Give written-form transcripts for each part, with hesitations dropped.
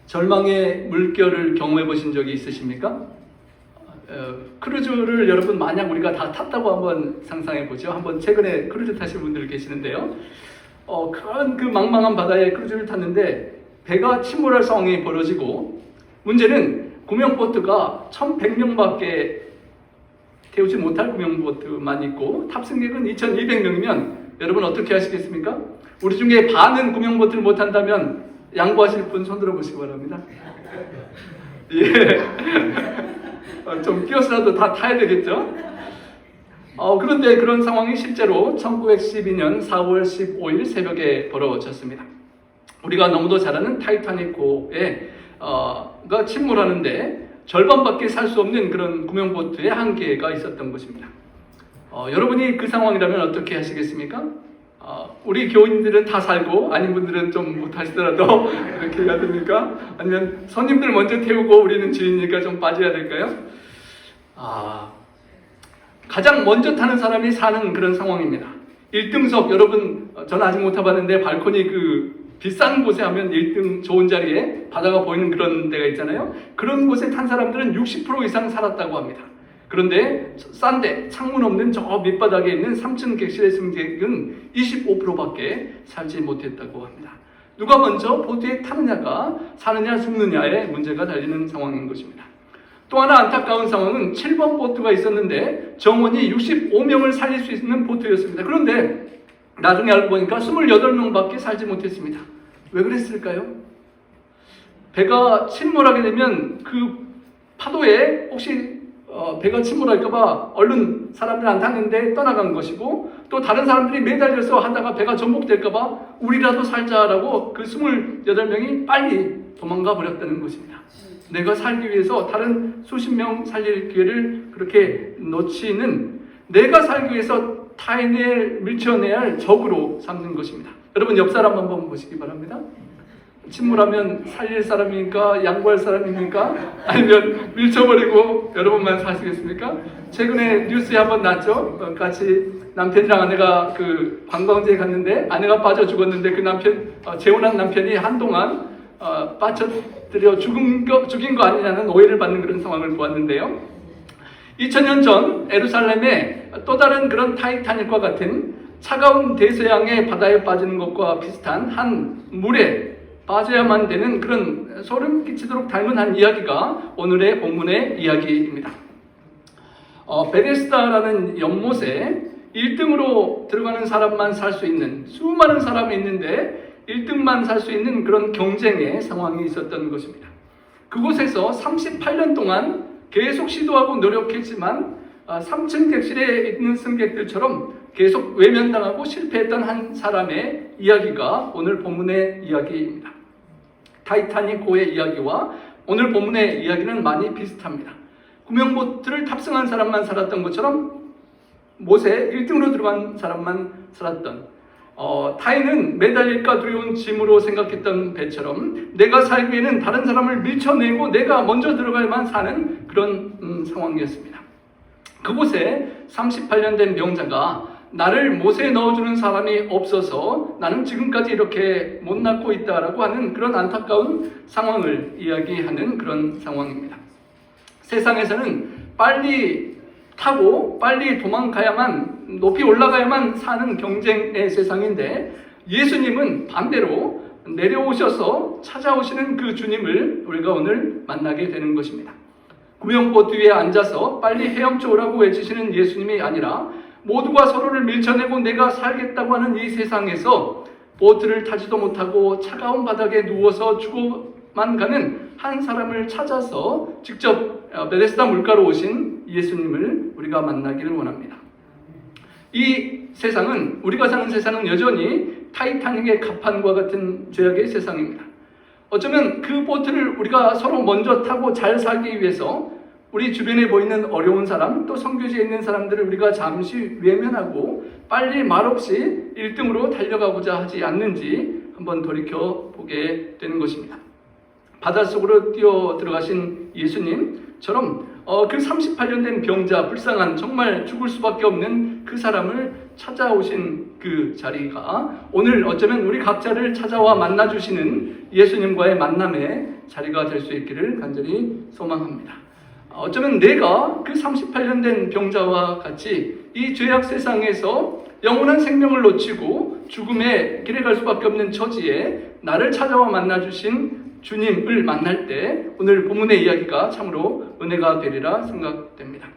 절망의 물결을 경험해 보신 적이 있으십니까? 크루즈를 여러분 만약 우리가 다 탔다고 한번 상상해 보죠. 한번 최근에 크루즈 타신 분들 계시는데요. 그런 그 망망한 바다에 크루즈를 탔는데 배가 침몰할 상황이 벌어지고, 문제는 구명보트가 1,100명밖에 태우지 못할 구명보트만 있고 탑승객은 2,200명이면 여러분 어떻게 하시겠습니까? 우리 중에 반은 구명보트를 못 탄다면 양보하실 분 손 들어 보시기 바랍니다. 예. 좀 끼어서라도 다 타야 되겠죠? 그런데 그런 상황이 실제로 1912년 4월 15일 새벽에 벌어졌습니다. 우리가 너무도 잘 아는 타이타닉호에 가 침몰하는데 절반밖에 살 수 없는 그런 구명보트의 한계가 있었던 것입니다. 여러분이 그 상황이라면 어떻게 하시겠습니까? 우리 교인들은 다 살고 아닌 분들은 좀 못하시더라도 이렇게 해야 됩니까? 아니면 손님들 먼저 태우고 우리는 주인이니까 좀 빠져야 될까요? 가장 먼저 타는 사람이 사는 그런 상황입니다. 1등석, 여러분 저는 아직 못 타봤는데 발코니 그 비싼 곳에 하면 1등 좋은 자리에 바다가 보이는 그런 데가 있잖아요. 그런 곳에 탄 사람들은 60% 이상 살았다고 합니다. 그런데 싼데 창문 없는 저 밑바닥에 있는 3층 객실의 승객은 25%밖에 살지 못했다고 합니다. 누가 먼저 보트에 타느냐가 사느냐 죽느냐의 문제가 달리는 상황인 것입니다. 또 하나 안타까운 상황은 7번 보트가 있었는데 정원이 65명을 살릴 수 있는 보트였습니다. 그런데 나중에 알고 보니까 28명밖에 살지 못했습니다. 왜 그랬을까요? 배가 침몰하게 되면 그 파도에 혹시 배가 침몰할까봐 얼른 사람들 안 탔는데 떠나간 것이고, 또 다른 사람들이 매달려서 하다가 배가 전복될까봐 우리라도 살자라고 그 28명이 빨리 도망가 버렸다는 것입니다. 내가 살기 위해서 다른 수십 명 살릴 기회를 그렇게 놓치는, 내가 살기 위해서 타인을 밀쳐내야 할 적으로 삼는 것입니다. 여러분 옆 사람 한번 보시기 바랍니다. 침몰하면 살릴 사람입니까? 양보할 사람입니까? 아니면 밀쳐버리고 여러분만 사시겠습니까? 최근에 뉴스에 한번 났죠? 같이 남편이랑 아내가 그 관광지에 갔는데 아내가 빠져 죽었는데 그 남편, 재혼한 남편이 한동안 빠져들여 죽인 거 아니냐는 오해를 받는 그런 상황을 보았는데요. 2000년 전 에루살렘에 또 다른 그런 타이타닉과 같은 차가운 대서양의 바다에 빠지는 것과 비슷한 한 물에 빠져야만 되는 그런 소름 끼치도록 닮은 한 이야기가 오늘의 본문의 이야기입니다. 베데스다라는 연못에 1등으로 들어가는 사람만 살 수 있는, 수많은 사람이 있는데 1등만 살 수 있는 그런 경쟁의 상황이 있었던 것입니다. 그곳에서 38년 동안 계속 시도하고 노력했지만 3층 객실에 있는 승객들처럼 계속 외면당하고 실패했던 한 사람의 이야기가 오늘 본문의 이야기입니다. 타이타닉호의 이야기와 오늘 본문의 이야기는 많이 비슷합니다. 구명보트를 탑승한 사람만 살았던 것처럼 못에 1등으로 들어간 사람만 살았던, 타인은 매달릴까 두려운 짐으로 생각했던 배처럼 내가 살기에는 다른 사람을 밀쳐내고 내가 먼저 들어가야만 사는 그런 상황이었습니다. 그곳에 38년 된 명자가 나를 못에 넣어주는 사람이 없어서 나는 지금까지 이렇게 못 낳고 있다라고 하는 그런 안타까운 상황을 이야기하는 그런 상황입니다. 세상에서는 빨리 타고 빨리 도망가야만, 높이 올라가야만 사는 경쟁의 세상인데, 예수님은 반대로 내려오셔서 찾아오시는 그 주님을 우리가 오늘 만나게 되는 것입니다. 구명보트 위에 앉아서 빨리 헤엄쳐 오라고 외치시는 예수님이 아니라 모두가 서로를 밀쳐내고 내가 살겠다고 하는 이 세상에서 보트를 타지도 못하고 차가운 바닥에 누워서 죽어만 가는 한 사람을 찾아서 직접 베데스다 물가로 오신 예수님을 우리가 만나기를 원합니다. 이 세상은, 우리가 사는 세상은 여전히 타이타닉의 갑판과 같은 죄악의 세상입니다. 어쩌면 그 보트를 우리가 서로 먼저 타고 잘 살기 위해서 우리 주변에 보이는 어려운 사람, 또 선교지에 있는 사람들을 우리가 잠시 외면하고 빨리 말없이 1등으로 달려가고자 하지 않는지 한번 돌이켜보게 되는 것입니다. 바닷속으로 뛰어 들어가신 예수님처럼 그 38년 된 병자, 불쌍한, 정말 죽을 수밖에 없는 그 사람을 찾아오신 그 자리가 오늘 어쩌면 우리 각자를 찾아와 만나주시는 예수님과의 만남의 자리가 될 수 있기를 간절히 소망합니다. 어쩌면 내가 그 38년 된 병자와 같이 이 죄악 세상에서 영원한 생명을 놓치고 죽음의 길에 갈 수밖에 없는 처지에 나를 찾아와 만나주신 주님을 만날 때 오늘 본문의 이야기가 참으로 은혜가 되리라 생각됩니다.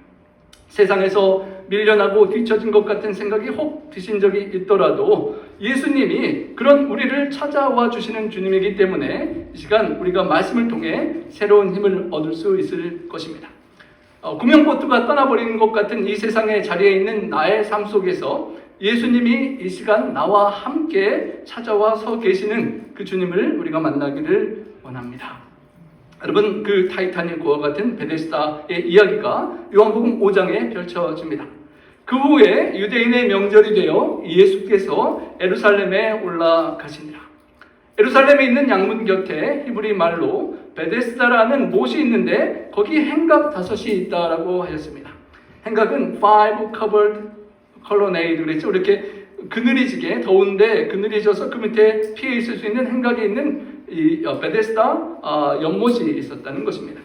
세상에서 밀려나고 뒤처진 것 같은 생각이 혹 드신 적이 있더라도 예수님이 그런 우리를 찾아와 주시는 주님이기 때문에 이 시간 우리가 말씀을 통해 새로운 힘을 얻을 수 있을 것입니다. 구명보트가 떠나버리는 것 같은 이 세상의 자리에 있는 나의 삶 속에서 예수님이 이 시간 나와 함께 찾아와 서 계시는 그 주님을 우리가 만나기를 원합니다. 여러분, 그 타이타닉과 같은 베데스다의 이야기가 요한복음 5장에 펼쳐집니다. 그 후에 유대인의 명절이 되어 예수께서 예루살렘에 올라가시니라. 예루살렘에 있는 양문 곁에 히브리 말로 베데스다라는 못이 있는데 거기 행각 5이 있다라고 하였습니다. 행각은 five covered colonnade 그랬죠. 이렇게 그늘이지게 더운데 그늘이져서 그 밑에 피해 있을 수 있는 행각에 있는 이 베데스다 연못이 있었다는 것입니다.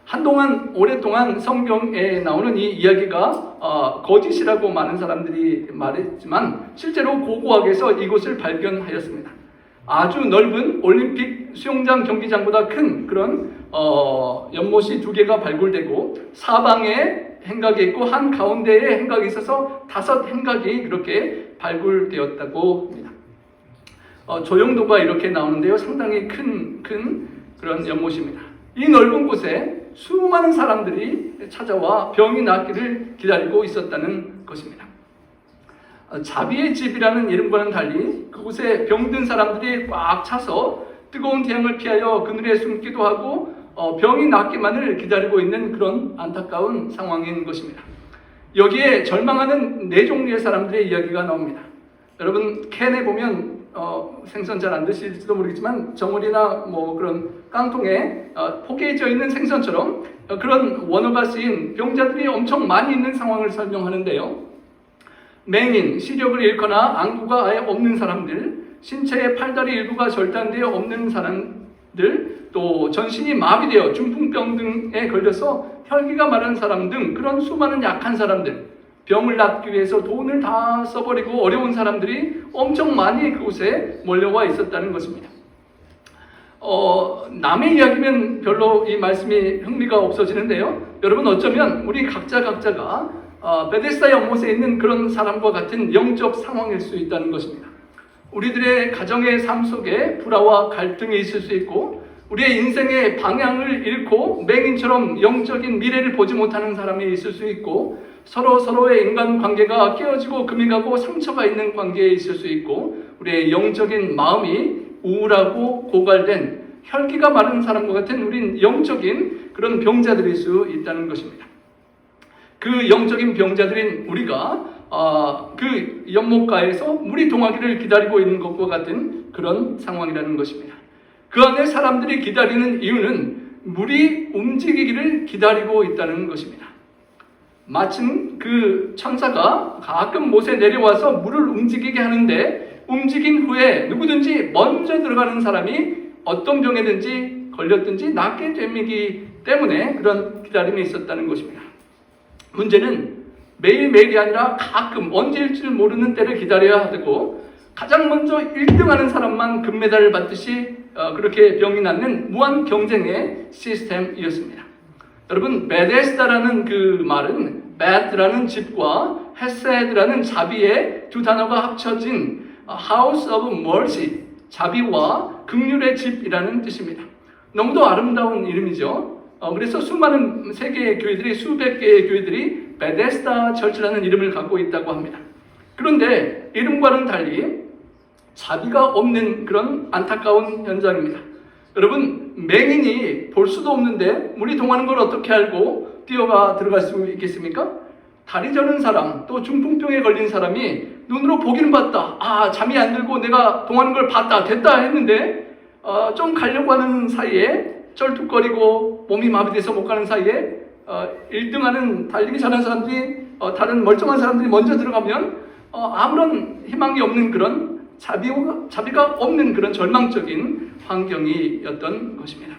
한동안 오랫동안 성경에 나오는 이 이야기가 거짓이라고 많은 사람들이 말했지만 실제로 고고학에서 이곳을 발견하였습니다. 아주 넓은 올림픽 수영장 경기장보다 큰 그런 연못이 2개가 발굴되고 사방에 행각이 있고 한 가운데에 행각이 있어서 5 행각이 그렇게 발굴되었다고 합니다. 조형도가 이렇게 나오는데요. 상당히 큰 그런 연못입니다. 이 넓은 곳에 수많은 사람들이 찾아와 병이 낫기를 기다리고 있었다는 것입니다. 자비의 집이라는 이름과는 달리 그곳에 병든 사람들이 꽉 차서 뜨거운 태양을 피하여 그늘에 숨기도 하고 병이 낫기만을 기다리고 있는 그런 안타까운 상황인 것입니다. 여기에 절망하는 4종류의 사람들의 이야기가 나옵니다. 여러분 캔에 보면 생선 잘 안 드실지도 모르겠지만 정어리나 뭐 그런 깡통에 포개져 있는 생선처럼 그런 원어가 쓰인 병자들이 엄청 많이 있는 상황을 설명하는데요. 맹인, 시력을 잃거나 안구가 아예 없는 사람들, 신체의 팔다리 일부가 절단되어 없는 사람들, 또 전신이 마비되어 중풍병 등에 걸려서 혈기가 마른 사람 등 그런 수많은 약한 사람들, 병을 낫기 위해서 돈을 다 써버리고 어려운 사람들이 엄청 많이 그곳에 몰려와 있었다는 것입니다. 남의 이야기면 별로 이 말씀이 흥미가 없어지는데요. 여러분 어쩌면 우리 각자가 베데스다 연못에 있는 그런 사람과 같은 영적 상황일 수 있다는 것입니다. 우리들의 가정의 삶 속에 불화와 갈등이 있을 수 있고 우리의 인생의 방향을 잃고 맹인처럼 영적인 미래를 보지 못하는 사람이 있을 수 있고 서로의 인간관계가 깨어지고 금이 가고 상처가 있는 관계에 있을 수 있고 우리의 영적인 마음이 우울하고 고갈된 혈기가 마른 사람과 같은 우린 영적인 그런 병자들일 수 있다는 것입니다. 그 영적인 병자들인 우리가 그 연못가에서 물이 동하기를 기다리고 있는 것과 같은 그런 상황이라는 것입니다. 그 안에 사람들이 기다리는 이유는 물이 움직이기를 기다리고 있다는 것입니다. 마침 그 천사가 가끔 못에 내려와서 물을 움직이게 하는데 움직인 후에 누구든지 먼저 들어가는 사람이 어떤 병에든지 걸렸든지 낫게 됩이기 때문에 그런 기다림이 있었다는 것입니다. 문제는 매일매일이 아니라 가끔 언제일지 모르는 때를 기다려야 하고 가장 먼저 1등하는 사람만 금메달을 받듯이 그렇게 병이 낫는 무한 경쟁의 시스템이었습니다. 여러분 베데스다라는 그 말은 베드라는 집과 헤세드라는 자비의 2 단어가 합쳐진 House of Mercy, 자비와 긍휼의 집이라는 뜻입니다. 너무도 아름다운 이름이죠. 그래서 수많은 세계의 교회들이 수백 개의 교회들이 베데스다 철치라는 이름을 갖고 있다고 합니다. 그런데 이름과는 달리 자비가 없는 그런 안타까운 현장입니다. 여러분 맹인이 볼 수도 없는데 물이 동하는 걸 어떻게 알고 뛰어가 들어갈 수 있겠습니까? 다리 저는 사람 또 중풍병에 걸린 사람이 눈으로 보기는 봤다. 잠이 안 들고 내가 동하는 걸 봤다 됐다 했는데 좀 가려고 하는 사이에 쩔뚝거리고 몸이 마비돼서 못 가는 사이에 1등하는 달리기 잘하는 사람들이 다른 멀쩡한 사람들이 먼저 들어가면 아무런 희망이 없는 그런 자비가 없는 그런 절망적인 환경이었던 것입니다.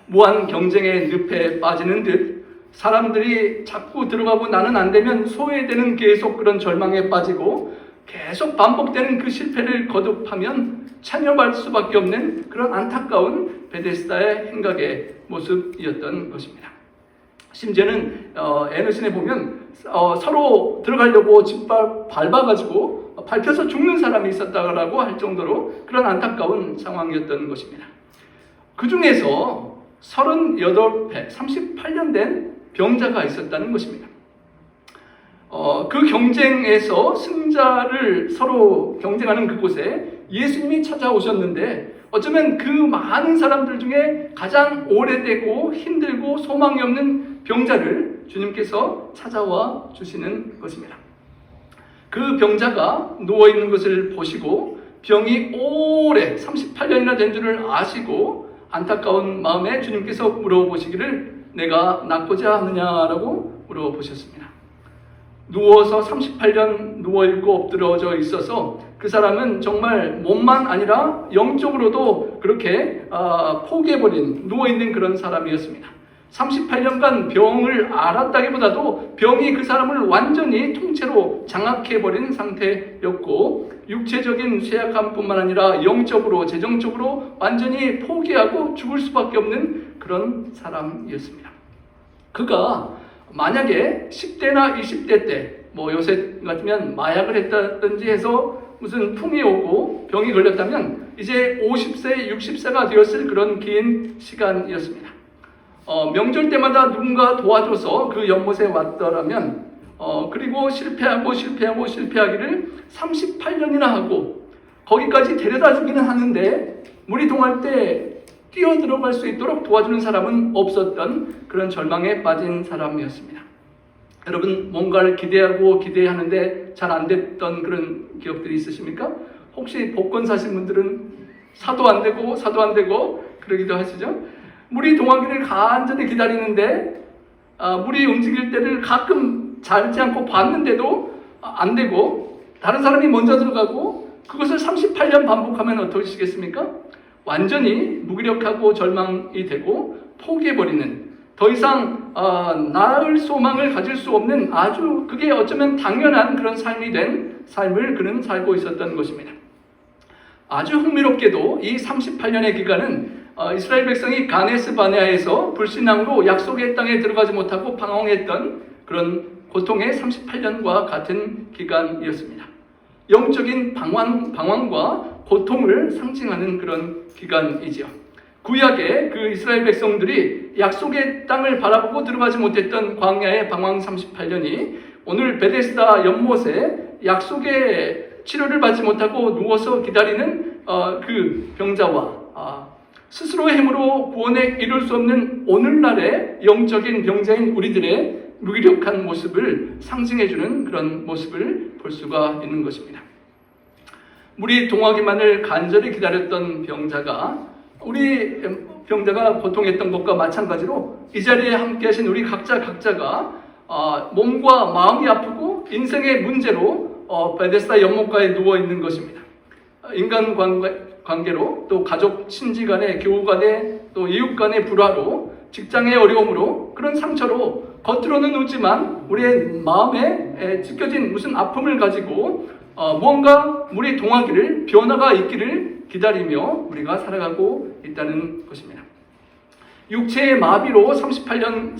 무한 경쟁의 늪에 빠지는 듯 사람들이 자꾸 들어가고 나는 안 되면 소외되는 계속 그런 절망에 빠지고 계속 반복되는 그 실패를 거듭하면 찬여할 수밖에 없는 그런 안타까운 베데스다의 행각의 모습이었던 것입니다. 심지어는 에너신에 보면 서로 들어가려고 짓밟 밟아가지고 밟혀서 죽는 사람이 있었다고 할 정도로 그런 안타까운 상황이었던 것입니다. 그 중에서 38회, 38년 된 병자가 있었다는 것입니다. 그 경쟁에서 승자를 서로 경쟁하는 그곳에 예수님이 찾아오셨는데 어쩌면 그 많은 사람들 중에 가장 오래되고 힘들고 소망이 없는 병자를 주님께서 찾아와 주시는 것입니다. 그 병자가 누워있는 것을 보시고 병이 오래 38년이나 된 줄을 아시고 안타까운 마음에 주님께서 물어보시기를 내가 낫고자 하느냐라고 물어보셨습니다. 누워서 38년 누워있고 엎드러져 있어서 그 사람은 정말 몸만 아니라 영적으로도 그렇게 포기해버린 누워있는 그런 사람이었습니다. 38년간 병을 앓았다기보다도 병이 그 사람을 완전히 통째로 장악해버린 상태였고 육체적인 쇠약함뿐만 아니라 영적으로 재정적으로 완전히 포기하고 죽을 수밖에 없는 그런 사람이었습니다. 그가 만약에 10대나 20대 때 요새 같으면 마약을 했다든지 해서 무슨 풍이 오고 병이 걸렸다면 이제 50세, 60세가 되었을 그런 긴 시간이었습니다. 명절 때마다 누군가 도와줘서 그 연못에 왔더라면 그리고 실패하기를 38년이나 하고 거기까지 데려다 주기는 하는데 물이 동할 때 뛰어들어갈 수 있도록 도와주는 사람은 없었던 그런 절망에 빠진 사람이었습니다. 여러분 뭔가를 기대하는데 잘 안 됐던 그런 기억들이 있으십니까? 혹시 복권 사신 분들은 사도 안 되고 그러기도 하시죠? 물이 동하기를 간절히 기다리는데 물이 움직일 때를 가끔 닿지 않고 봤는데도 안 되고 다른 사람이 먼저 들어가고 그것을 38년 반복하면 어떠시겠습니까? 완전히 무기력하고 절망이 되고 포기해버리는 더 이상 나을 소망을 가질 수 없는 아주 그게 어쩌면 당연한 그런 삶이 된 삶을 그는 살고 있었던 것입니다. 아주 흥미롭게도 이 38년의 기간은 이스라엘 백성이 가네스 바네아에서 불신앙으로 약속의 땅에 들어가지 못하고 방황했던 그런 고통의 38년과 같은 기간이었습니다. 영적인 방황과 고통을 상징하는 그런 기간이지요. 구약의 그 이스라엘 백성들이 약속의 땅을 바라보고 들어가지 못했던 광야의 방황 38년이 오늘 베데스다 연못에 약속의 치료를 받지 못하고 누워서 기다리는 그 병자와 스스로의 힘으로 구원에 이룰 수 없는 오늘날의 영적인 병자인 우리들의 무기력한 모습을 상징해주는 그런 모습을 볼 수가 있는 것입니다. 물이 동하기만을 간절히 기다렸던 병자가 우리 병자가 고통했던 것과 마찬가지로 이 자리에 함께 하신 우리 각자가 몸과 마음이 아프고 인생의 문제로 베데스다 연못가에 누워있는 것입니다. 인간 관계로 또 가족 친지 간의 교우 간의 또 이웃 간의 불화로 직장의 어려움으로 그런 상처로 겉으로는 웃지만 우리의 마음에 찢겨진 무슨 아픔을 가지고 무언가 물이 동하기를 변화가 있기를 기다리며 우리가 살아가고 있다는 것입니다. 육체의 마비로 38년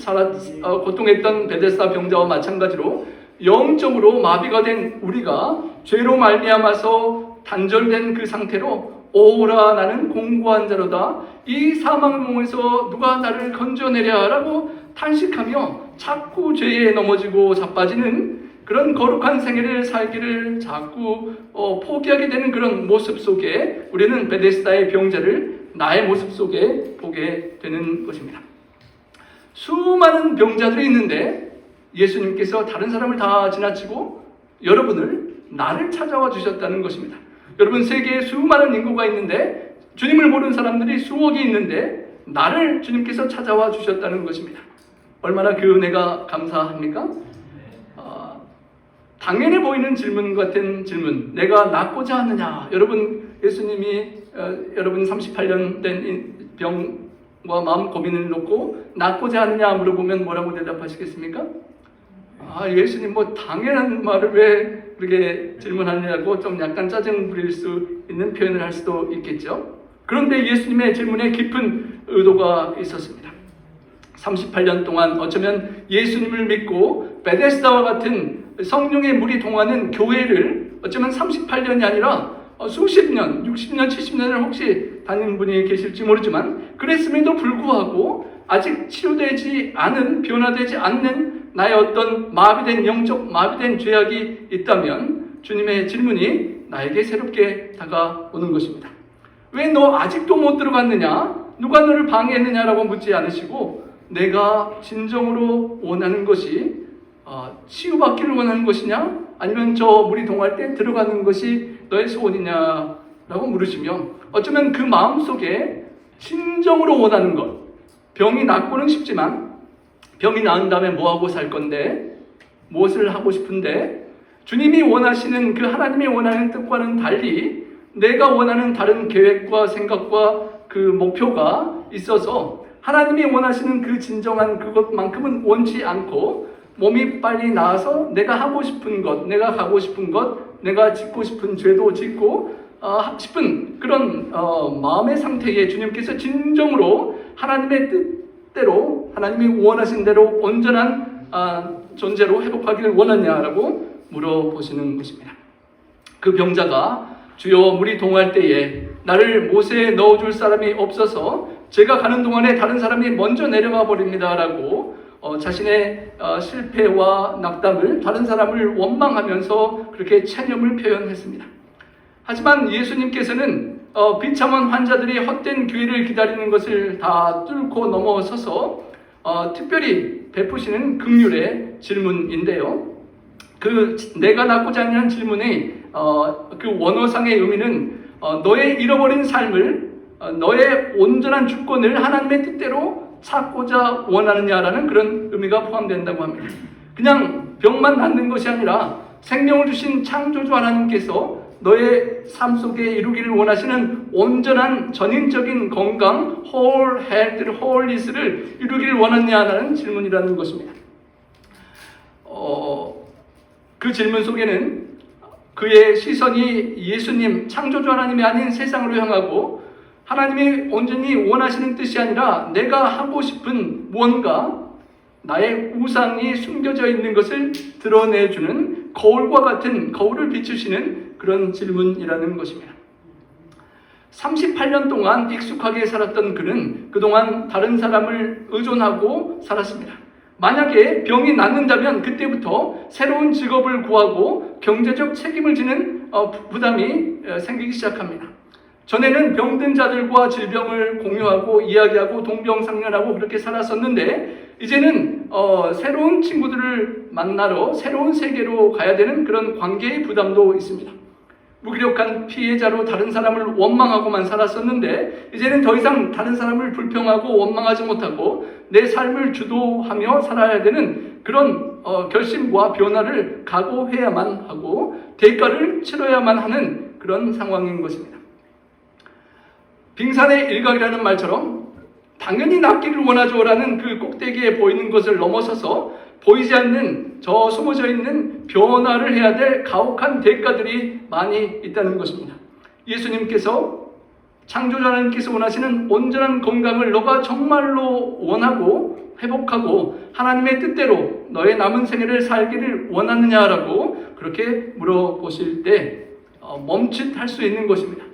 고통했던 베데스다 병자와 마찬가지로 영적으로 마비가 된 우리가 죄로 말미암아서 단절된 그 상태로 오라 나는 공고한 자로다 이 사망의 몸에서 누가 나를 건져내랴 라고 탄식하며 자꾸 죄에 넘어지고 자빠지는 그런 거룩한 생애를 살기를 자꾸 포기하게 되는 그런 모습 속에 우리는 베데스다의 병자를 나의 모습 속에 보게 되는 것입니다. 수많은 병자들이 있는데 예수님께서 다른 사람을 다 지나치고 여러분을 나를 찾아와 주셨다는 것입니다. 여러분 세계에 수많은 인구가 있는데 주님을 모르는 사람들이 수억이 있는데 나를 주님께서 찾아와 주셨다는 것입니다. 얼마나 그 은혜가 감사합니까? 당연해 보이는 질문 같은 질문. 내가 낫고자 하느냐? 여러분, 예수님이 여러분 38년 된 병과 마음 고민을 놓고 낫고자 하느냐 물어보면 뭐라고 대답하시겠습니까? 예수님 뭐 당연한 말을 왜 그렇게 질문하느냐고 좀 약간 짜증 부릴 수 있는 표현을 할 수도 있겠죠. 그런데 예수님의 질문에 깊은 의도가 있었습니다. 38년 동안 어쩌면 예수님을 믿고 베데스다와 같은 성령의 물이 동하는 교회를 어쩌면 38년이 아니라 수십 년, 60년, 70년을 혹시 다닌 분이 계실지 모르지만 그랬음에도 불구하고 아직 치료되지 않은, 변화되지 않는 나의 어떤 마비된 영적, 마비된 죄악이 있다면 주님의 질문이 나에게 새롭게 다가오는 것입니다. 왜 너 아직도 못 들어갔느냐? 누가 너를 방해했느냐라고 묻지 않으시고 내가 진정으로 원하는 것이 치유받기를 원하는 것이냐? 아니면 저 물이 동할 때 들어가는 것이 너의 소원이냐? 라고 물으시며 어쩌면 그 마음속에 진정으로 원하는 것, 병이 낫고는 싶지만 병이 나은 다음에 뭐하고 살 건데? 무엇을 하고 싶은데? 주님이 원하시는 그 하나님이 원하는 뜻과는 달리 내가 원하는 다른 계획과 생각과 그 목표가 있어서 하나님이 원하시는 그 진정한 그것만큼은 원치 않고 몸이 빨리 나아서 내가 하고 싶은 것, 내가 가고 싶은 것, 내가 짓고 싶은 죄도 짓고 싶은 그런 마음의 상태에 주님께서 진정으로 하나님의 뜻대로 하나님이 원하신 대로 온전한 존재로 회복하기를 원하냐라고 물어보시는 것입니다. 그 병자가 주여 물이 동할 때에 나를 못에 넣어줄 사람이 없어서 제가 가는 동안에 다른 사람이 먼저 내려가 버립니다라고 자신의 실패와 낙담을 다른 사람을 원망하면서 그렇게 체념을 표현했습니다. 하지만 예수님께서는 비참한 환자들이 헛된 기회를 기다리는 것을 다 뚫고 넘어서서 특별히 베푸시는 긍휼의 질문인데요. 그 내가 낫고자 하는 질문의 그 원어상의 의미는 너의 잃어버린 삶을 너의 온전한 주권을 하나님의 뜻대로 찾고자 원하느냐라는 그런 의미가 포함된다고 합니다. 그냥 병만 낫는 것이 아니라 생명을 주신 창조주 하나님께서 너의 삶 속에 이루기를 원하시는 온전한 전인적인 건강, whole health, wholeness를 이루기를 원하느냐라는 질문이라는 것입니다. 그 질문 속에는 그의 시선이 예수님, 창조주 하나님이 아닌 세상으로 향하고 하나님이 온전히 원하시는 뜻이 아니라 내가 하고 싶은 무언가 나의 우상이 숨겨져 있는 것을 드러내주는 거울과 같은 거울을 비추시는 그런 질문이라는 것입니다. 38년 동안 익숙하게 살았던 그는 그동안 다른 사람을 의존하고 살았습니다. 만약에 병이 낫는다면 그때부터 새로운 직업을 구하고 경제적 책임을 지는 부담이 생기기 시작합니다. 전에는 병든 자들과 질병을 공유하고 이야기하고 동병상련하고 그렇게 살았었는데 이제는 새로운 친구들을 만나러 새로운 세계로 가야 되는 그런 관계의 부담도 있습니다. 무기력한 피해자로 다른 사람을 원망하고만 살았었는데 이제는 더 이상 다른 사람을 불평하고 원망하지 못하고 내 삶을 주도하며 살아야 되는 그런 결심과 변화를 각오해야만 하고 대가를 치러야만 하는 그런 상황인 것입니다. 빙산의 일각이라는 말처럼 당연히 낫기를 원하죠라는 그 꼭대기에 보이는 것을 넘어서서 보이지 않는 저 숨어져 있는 변화를 해야 될 가혹한 대가들이 많이 있다는 것입니다. 예수님께서 창조주 하나님께서 원하시는 온전한 건강을 너가 정말로 원하고 회복하고 하나님의 뜻대로 너의 남은 생애를 살기를 원하느냐라고 그렇게 물어보실 때 멈칫할 수 있는 것입니다.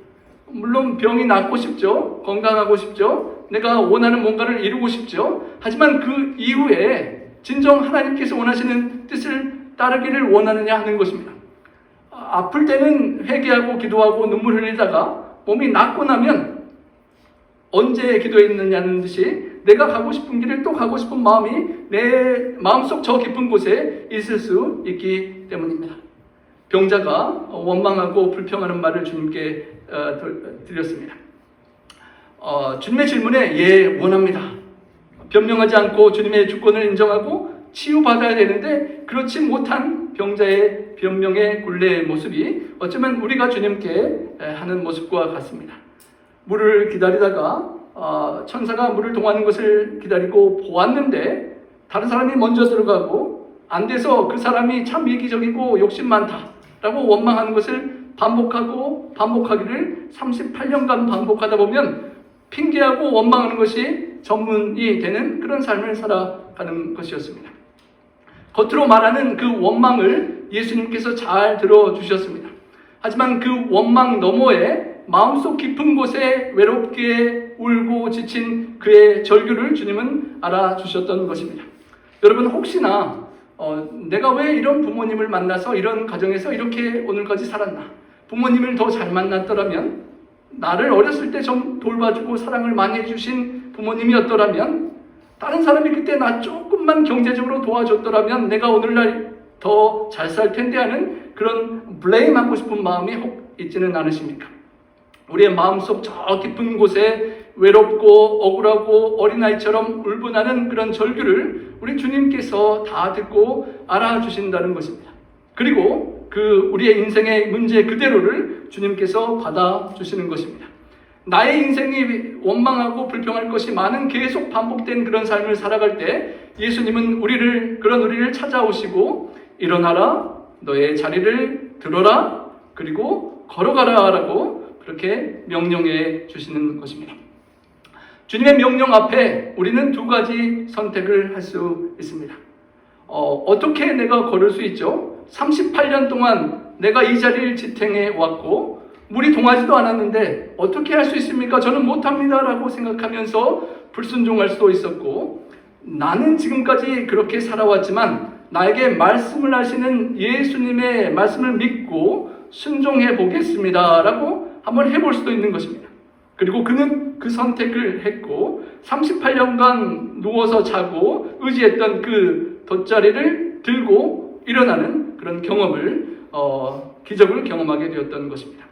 물론 병이 낫고 싶죠. 건강하고 싶죠. 내가 원하는 뭔가를 이루고 싶죠. 하지만 그 이후에 진정 하나님께서 원하시는 뜻을 따르기를 원하느냐 하는 것입니다. 아플 때는 회개하고 기도하고 눈물 흘리다가 몸이 낫고 나면 언제 기도했느냐는 듯이 내가 가고 싶은 길을 또 가고 싶은 마음이 내 마음속 저 깊은 곳에 있을 수 있기 때문입니다. 병자가 원망하고 불평하는 말을 주님께 드렸습니다. 주님의 질문에 예, 원합니다. 변명하지 않고 주님의 주권을 인정하고 치유받아야 되는데 그렇지 못한 병자의 변명의 굴레의 모습이 어쩌면 우리가 주님께 하는 모습과 같습니다. 물을 기다리다가 천사가 물을 동하는 것을 기다리고 보았는데 다른 사람이 먼저 들어가고 안 돼서 그 사람이 참 이기적이고 욕심 많다라고 원망하는 것을 반복하고 반복하기를 38년간 반복하다 보면 핑계하고 원망하는 것이 전문이 되는 그런 삶을 살아가는 것이었습니다. 겉으로 말하는 그 원망을 예수님께서 잘 들어주셨습니다. 하지만 그 원망 너머에 마음속 깊은 곳에 외롭게 울고 지친 그의 절규를 주님은 알아주셨던 것입니다. 여러분, 혹시나 내가 왜 이런 부모님을 만나서 이런 가정에서 이렇게 오늘까지 살았나? 부모님을 더 잘 만났더라면, 나를 어렸을 때 좀 돌봐주고 사랑을 많이 해주신 부모님이었더라면, 다른 사람이 그때 나 조금만 경제적으로 도와줬더라면 내가 오늘날 더 잘 살 텐데 하는 그런 블레임하고 싶은 마음이 혹 있지는 않으십니까? 우리의 마음속 저 깊은 곳에 외롭고 억울하고 어린아이처럼 울분하는 그런 절규를 우리 주님께서 다 듣고 알아주신다는 것입니다. 그리고 그 우리의 인생의 문제 그대로를 주님께서 받아주시는 것입니다. 나의 인생이 원망하고 불평할 것이 많은 계속 반복된 그런 삶을 살아갈 때 예수님은 그런 우리를 찾아오시고 일어나라, 너의 자리를 들어라, 그리고 걸어가라 라고 그렇게 명령해 주시는 것입니다. 주님의 명령 앞에 우리는 두 가지 선택을 할 수 있습니다. 어떻게 내가 걸을 수 있죠? 38년 동안 내가 이 자리를 지탱해 왔고 물이 동하지도 않았는데 어떻게 할 수 있습니까? 저는 못합니다 라고 생각하면서 불순종할 수도 있었고, 나는 지금까지 그렇게 살아왔지만 나에게 말씀을 하시는 예수님의 말씀을 믿고 순종해 보겠습니다 라고 한번 해볼 수도 있는 것입니다. 그리고 그는 그 선택을 했고 38년간 누워서 자고 의지했던 그 돗자리를 들고 일어나는 그런 기적을 경험하게 되었던 것입니다.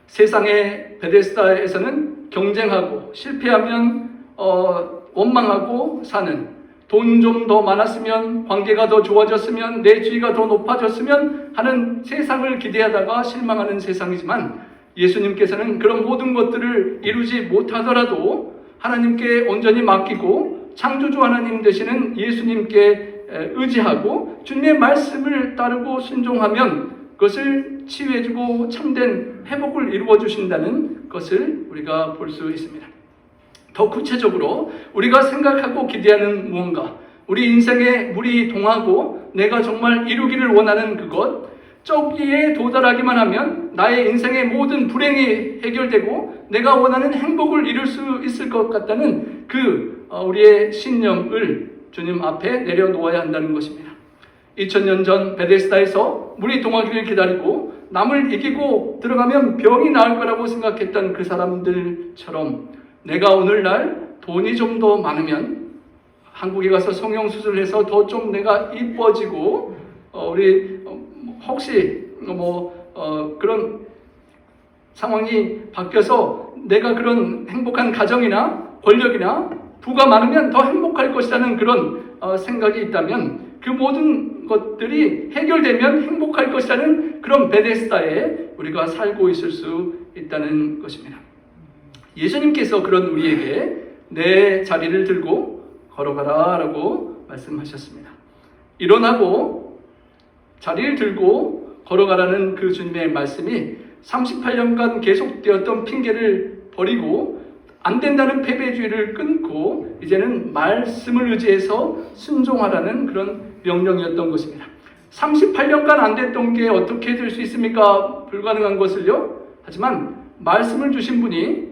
세상의 베데스다에서는 경쟁하고 실패하면 원망하고 사는, 돈 좀 더 많았으면, 관계가 더 좋아졌으면, 내 지위가 더 높아졌으면 하는 세상을 기대하다가 실망하는 세상이지만, 예수님께서는 그런 모든 것들을 이루지 못하더라도 하나님께 온전히 맡기고 창조주 하나님 되시는 예수님께 의지하고 주님의 말씀을 따르고 순종하면 그것을 치유해주고 참된 회복을 이루어 주신다는 것을 우리가 볼 수 있습니다. 더 구체적으로 우리가 생각하고 기대하는 무언가, 우리 인생에 물이 동하고 내가 정말 이루기를 원하는 그것, 저기에 도달하기만 하면 나의 인생의 모든 불행이 해결되고 내가 원하는 행복을 이룰 수 있을 것 같다는 우리의 신념을 주님 앞에 내려놓아야 한다는 것입니다. 2000년 전 베데스다에서 물이 동하기를 기다리고 남을 이기고 들어가면 병이 나을 거라고 생각했던 그 사람들처럼 내가 오늘날 돈이 좀 더 많으면 한국에 가서 성형수술을 해서 더 좀 내가 이뻐지고 혹시 그런 상황이 바뀌어서 내가 그런 행복한 가정이나 권력이나 부가 많으면 더 행복할 것이라는 그런 생각이 있다면 그 모든 것들이 해결되면 행복할 것이라는 그런 베데스다에 우리가 살고 있을 수 있다는 것입니다. 예수님께서 그런 우리에게 내 자리를 들고 걸어가라 라고 말씀하셨습니다. 일어나고 자리를 들고 걸어가라는 그 주님의 말씀이 38년간 계속되었던 핑계를 버리고 안 된다는 패배주의를 끊고 이제는 말씀을 의지해서 순종하라는 그런 명령이었던 것입니다. 38년간 안 됐던 게 어떻게 될 수 있습니까? 불가능한 것을요. 하지만 말씀을 주신 분이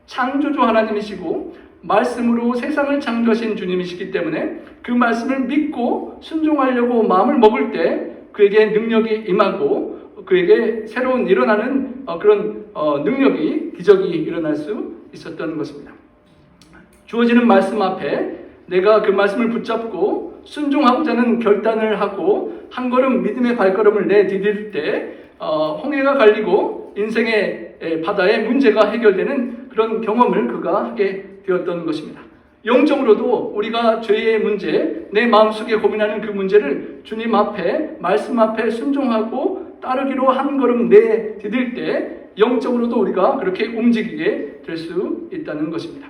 창조주 하나님이시고 말씀으로 세상을 창조하신 주님이시기 때문에 그 말씀을 믿고 순종하려고 마음을 먹을 때 그에게 능력이 임하고 그에게 새로운 일어나는 그런 능력이, 기적이 일어날 수 있었던 것입니다. 주어지는 말씀 앞에 내가 그 말씀을 붙잡고 순종하고자 하는 결단을 하고 한 걸음 믿음의 발걸음을 내디딜 때 홍해가 갈리고 인생의 바다의 문제가 해결되는 그런 경험을 그가 하게 되었던 것입니다. 영적으로도 우리가 죄의 문제, 내 마음속에 고민하는 그 문제를 주님 앞에, 말씀 앞에 순종하고 따르기로 한 걸음 내디딜 때 영적으로도 우리가 그렇게 움직이게 될 수 있다는 것입니다.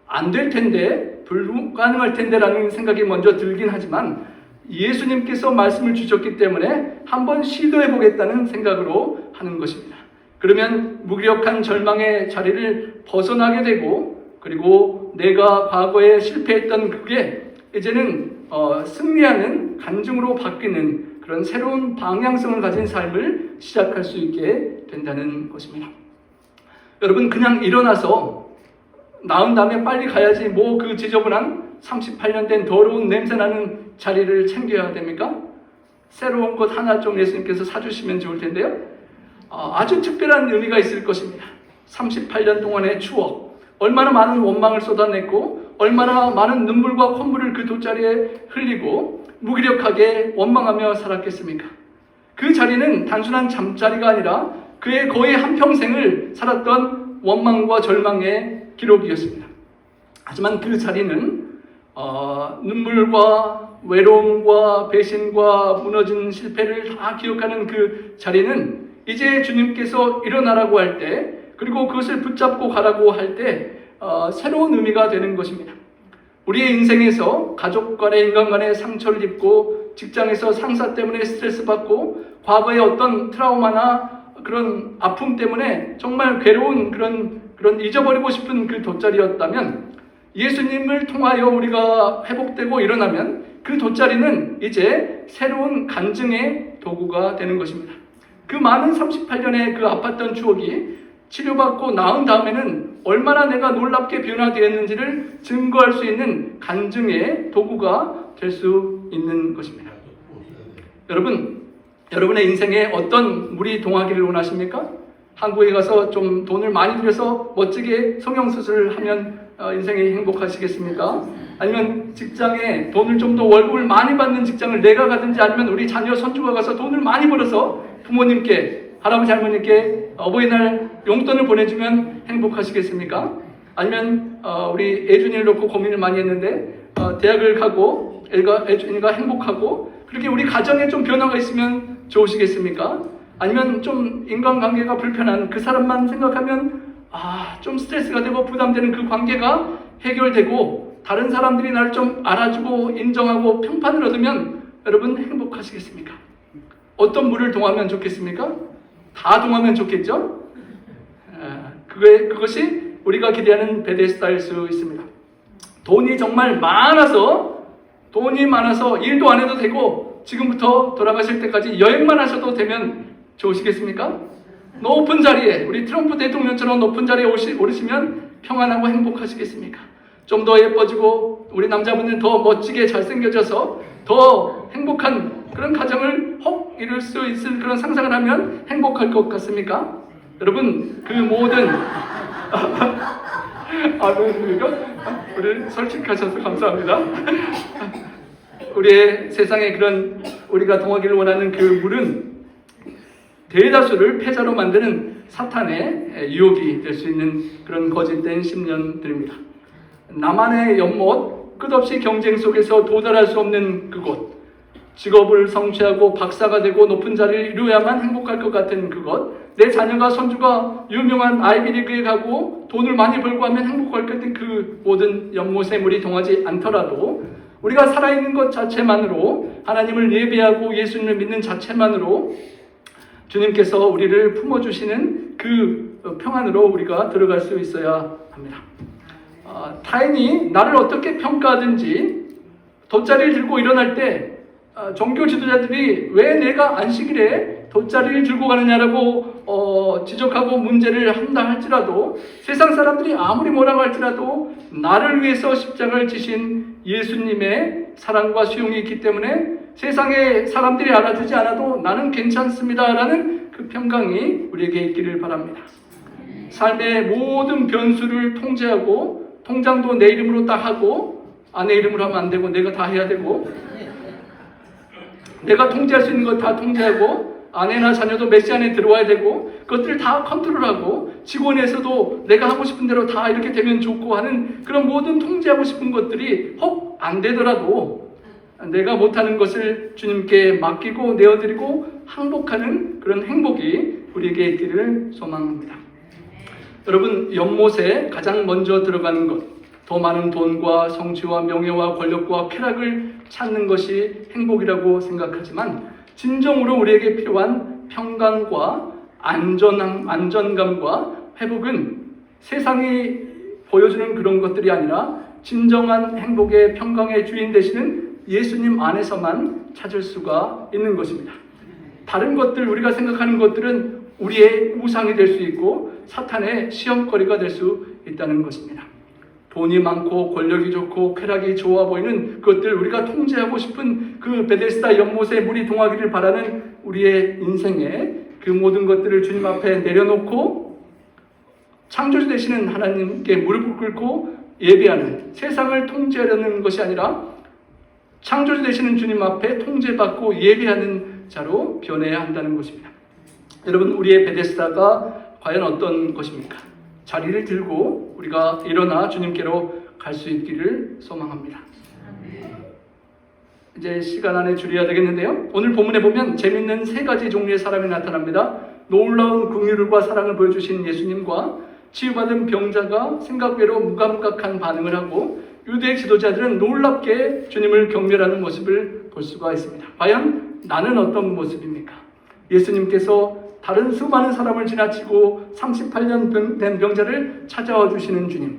안 될 텐데, 불가능할 텐데라는 생각이 먼저 들긴 하지만 예수님께서 말씀을 주셨기 때문에 한번 시도해 보겠다는 생각으로 하는 것입니다. 그러면 무기력한 절망의 자리를 벗어나게 되고, 그리고 내가 과거에 실패했던 그게 이제는 승리하는 간증으로 바뀌는 그런 새로운 방향성을 가진 삶을 시작할 수 있게 된다는 것입니다. 여러분, 그냥 일어나서 나은 다음에 빨리 가야지 뭐 그 지저분한 38년 된 더러운 냄새나는 자리를 챙겨야 됩니까? 새로운 것 하나 좀 예수님께서 사주시면 좋을 텐데요. 아주 특별한 의미가 있을 것입니다. 38년 동안의 추억, 얼마나 많은 원망을 쏟아냈고 얼마나 많은 눈물과 콧물을 그 돗자리에 흘리고 무기력하게 원망하며 살았겠습니까? 그 자리는 단순한 잠자리가 아니라 그의 거의 한평생을 살았던 원망과 절망의 기록이었습니다. 하지만 그 자리는 눈물과 외로움과 배신과 무너진 실패를 다 기억하는 그 자리는 이제 주님께서 일어나라고 할 때, 그리고 그것을 붙잡고 가라고 할 때 새로운 의미가 되는 것입니다. 우리의 인생에서 가족 간의 인간 간의 상처를 입고 직장에서 상사 때문에 스트레스 받고 과거의 어떤 트라우마나 그런 아픔 때문에 정말 괴로운 그런 잊어버리고 싶은 그 돗자리였다면, 예수님을 통하여 우리가 회복되고 일어나면 그 돗자리는 이제 새로운 간증의 도구가 되는 것입니다. 그 많은 38년의 그 아팠던 추억이 치료받고 나은 다음에는 얼마나 내가 놀랍게 변화되었는지를 증거할 수 있는 간증의 도구가 될 수 있는 것입니다. 여러분, 여러분의 인생에 어떤 물이 동하기를 원하십니까? 한국에 가서 좀 돈을 많이 들여서 멋지게 성형수술을 하면 인생이 행복하시겠습니까? 아니면 직장에 돈을 좀 더 월급을 많이 받는 직장을 내가 가든지, 아니면 우리 자녀 손주가 가서 돈을 많이 벌어서 부모님께, 할아버지 할머니께 어버이날 용돈을 보내주면 행복하시겠습니까? 아니면 우리 애준이를 놓고 고민을 많이 했는데 대학을 가고 애준이가 행복하고 그렇게 우리 가정에 좀 변화가 있으면 좋으시겠습니까? 아니면 좀 인간관계가 불편한 그 사람만 생각하면 좀 스트레스가 되고 부담되는 그 관계가 해결되고 다른 사람들이 나를 좀 알아주고 인정하고 평판을 얻으면 여러분 행복하시겠습니까? 어떤 물을 동하면 좋겠습니까? 다 동하면 좋겠죠? 그것이 우리가 기대하는 베데스다일 수 있습니다. 돈이 정말 많아서 일도 안 해도 되고 지금부터 돌아가실 때까지 여행만 하셔도 되면 좋으시겠습니까? 높은 자리에, 우리 트럼프 대통령처럼 높은 자리에 오르시면 평안하고 행복하시겠습니까? 좀 더 예뻐지고 우리 남자분은 더 멋지게 잘생겨져서 더 행복한 그런 가정을 혹 이룰 수 있을 그런 상상을 하면 행복할 것 같습니까? 여러분, 그 모든 우리 솔직하셔서 감사합니다. 우리의 세상에 그런 우리가 동하기를 원하는 그 물은 대다수를 패자로 만드는 사탄의 유혹이 될 수 있는 그런 거짓된 신념들입니다. 나만의 연못, 끝없이 경쟁 속에서 도달할 수 없는 그곳, 직업을 성취하고 박사가 되고 높은 자리를 이루어야만 행복할 것 같은 그것, 내 자녀가 손주가 유명한 아이비리그에 가고 돈을 많이 벌고 하면 행복할 것 같은 그 모든 연못의 물이 동하지 않더라도 우리가 살아있는 것 자체만으로, 하나님을 예배하고 예수님을 믿는 자체만으로 주님께서 우리를 품어주시는 그 평안으로 우리가 들어갈 수 있어야 합니다. 타인이 나를 어떻게 평가하든지 돗자리를 들고 일어날 때 종교 지도자들이 왜 내가 안식일에 돗자리를 들고 가느냐라고 지적하고 문제를 한다 할지라도, 세상 사람들이 아무리 뭐라고 할지라도 나를 위해서 십자가를 지신 예수님의 사랑과 수용이 있기 때문에 세상의 사람들이 알아주지 않아도 나는 괜찮습니다라는 그 평강이 우리에게 있기를 바랍니다. 삶의 모든 변수를 통제하고, 통장도 내 이름으로 딱 하고, 아내 이름으로 하면 안 되고 내가 다 해야 되고, 내가 통제할 수 있는 거 다 통제하고, 아내나 자녀도 메시 안에 들어와야 되고 그것들을 다 컨트롤하고 직원에서도 내가 하고 싶은 대로 다 이렇게 되면 좋고 하는 그런 모든 통제하고 싶은 것들이 혹 안 되더라도 내가 못하는 것을 주님께 맡기고 내어드리고 항복하는 그런 행복이 우리에게 있기를 소망합니다. 여러분, 연못에 가장 먼저 들어가는 것, 더 많은 돈과 성취와 명예와 권력과 쾌락을 찾는 것이 행복이라고 생각하지만 진정으로 우리에게 필요한 평강과 안전감과 회복은 세상이 보여주는 그런 것들이 아니라 진정한 행복의 평강의 주인 되시는 예수님 안에서만 찾을 수가 있는 것입니다. 다른 것들, 우리가 생각하는 것들은 우리의 우상이 될 수 있고 사탄의 시험거리가 될 수 있다는 것입니다. 돈이 많고 권력이 좋고 쾌락이 좋아 보이는 그것들, 우리가 통제하고 싶은 그 베데스다 연못에 물이 동하기를 바라는 우리의 인생에 그 모든 것들을 주님 앞에 내려놓고 창조주 되시는 하나님께 무릎을 꿇고 예배하는, 세상을 통제하려는 것이 아니라 창조주 되시는 주님 앞에 통제받고 예배하는 자로 변해야 한다는 것입니다. 여러분, 우리의 베데스다가 과연 어떤 것입니까? 자리를 들고 우리가 일어나 주님께로 갈 수 있기를 소망합니다. 이제 시간 안에 줄여야 되겠는데요. 오늘 본문에 보면 재밌는 세 가지 종류의 사람이 나타납니다. 놀라운 긍휼과 사랑을 보여주신 예수님과 치유받은 병자가 생각 외로 무감각한 반응을 하고 유대 지도자들은 놀랍게 주님을 경멸하는 모습을 볼 수가 있습니다. 과연 나는 어떤 모습입니까? 예수님께서 다른 수많은 사람을 지나치고 38년 된 병자를 찾아와 주시는 주님,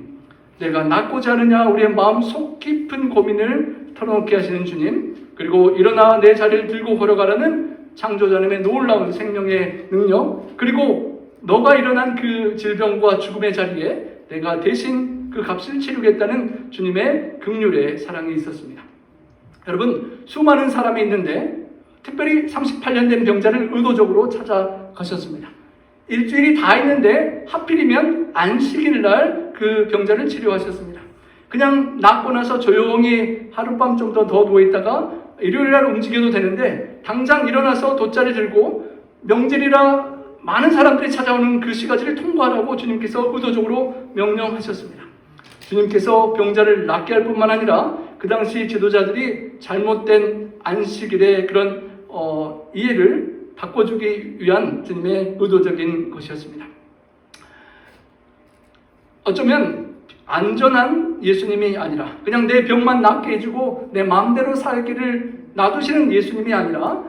내가 낫고자 하느냐 우리의 마음 속 깊은 고민을 털어놓게 하시는 주님, 그리고 일어나 내 자리를 들고 걸어가라는 창조자님의 놀라운 생명의 능력, 그리고 너가 일어난 그 질병과 죽음의 자리에 내가 대신 그 값을 치르겠다는 주님의 긍휼의 사랑이 있었습니다. 여러분, 수많은 사람이 있는데 특별히 38년 된 병자를 의도적으로 찾아가셨습니다. 일주일이 다 있는데 하필이면 안식일 날 그 병자를 치료하셨습니다. 그냥 낫고 나서 조용히 하룻밤 정도 더 누워있다가 일요일 날 움직여도 되는데 당장 일어나서 돗자리 들고 명절이라 많은 사람들이 찾아오는 그 시가지를 통과하라고 주님께서 의도적으로 명령하셨습니다. 주님께서 병자를 낫게 할 뿐만 아니라 그 당시 지도자들이 잘못된 안식일의 그런 이해를 바꿔주기 위한 주님의 의도적인 것이었습니다. 어쩌면 안전한 예수님이 아니라 그냥 내 병만 낫게 해주고 내 마음대로 살기를 놔두시는 예수님이 아니라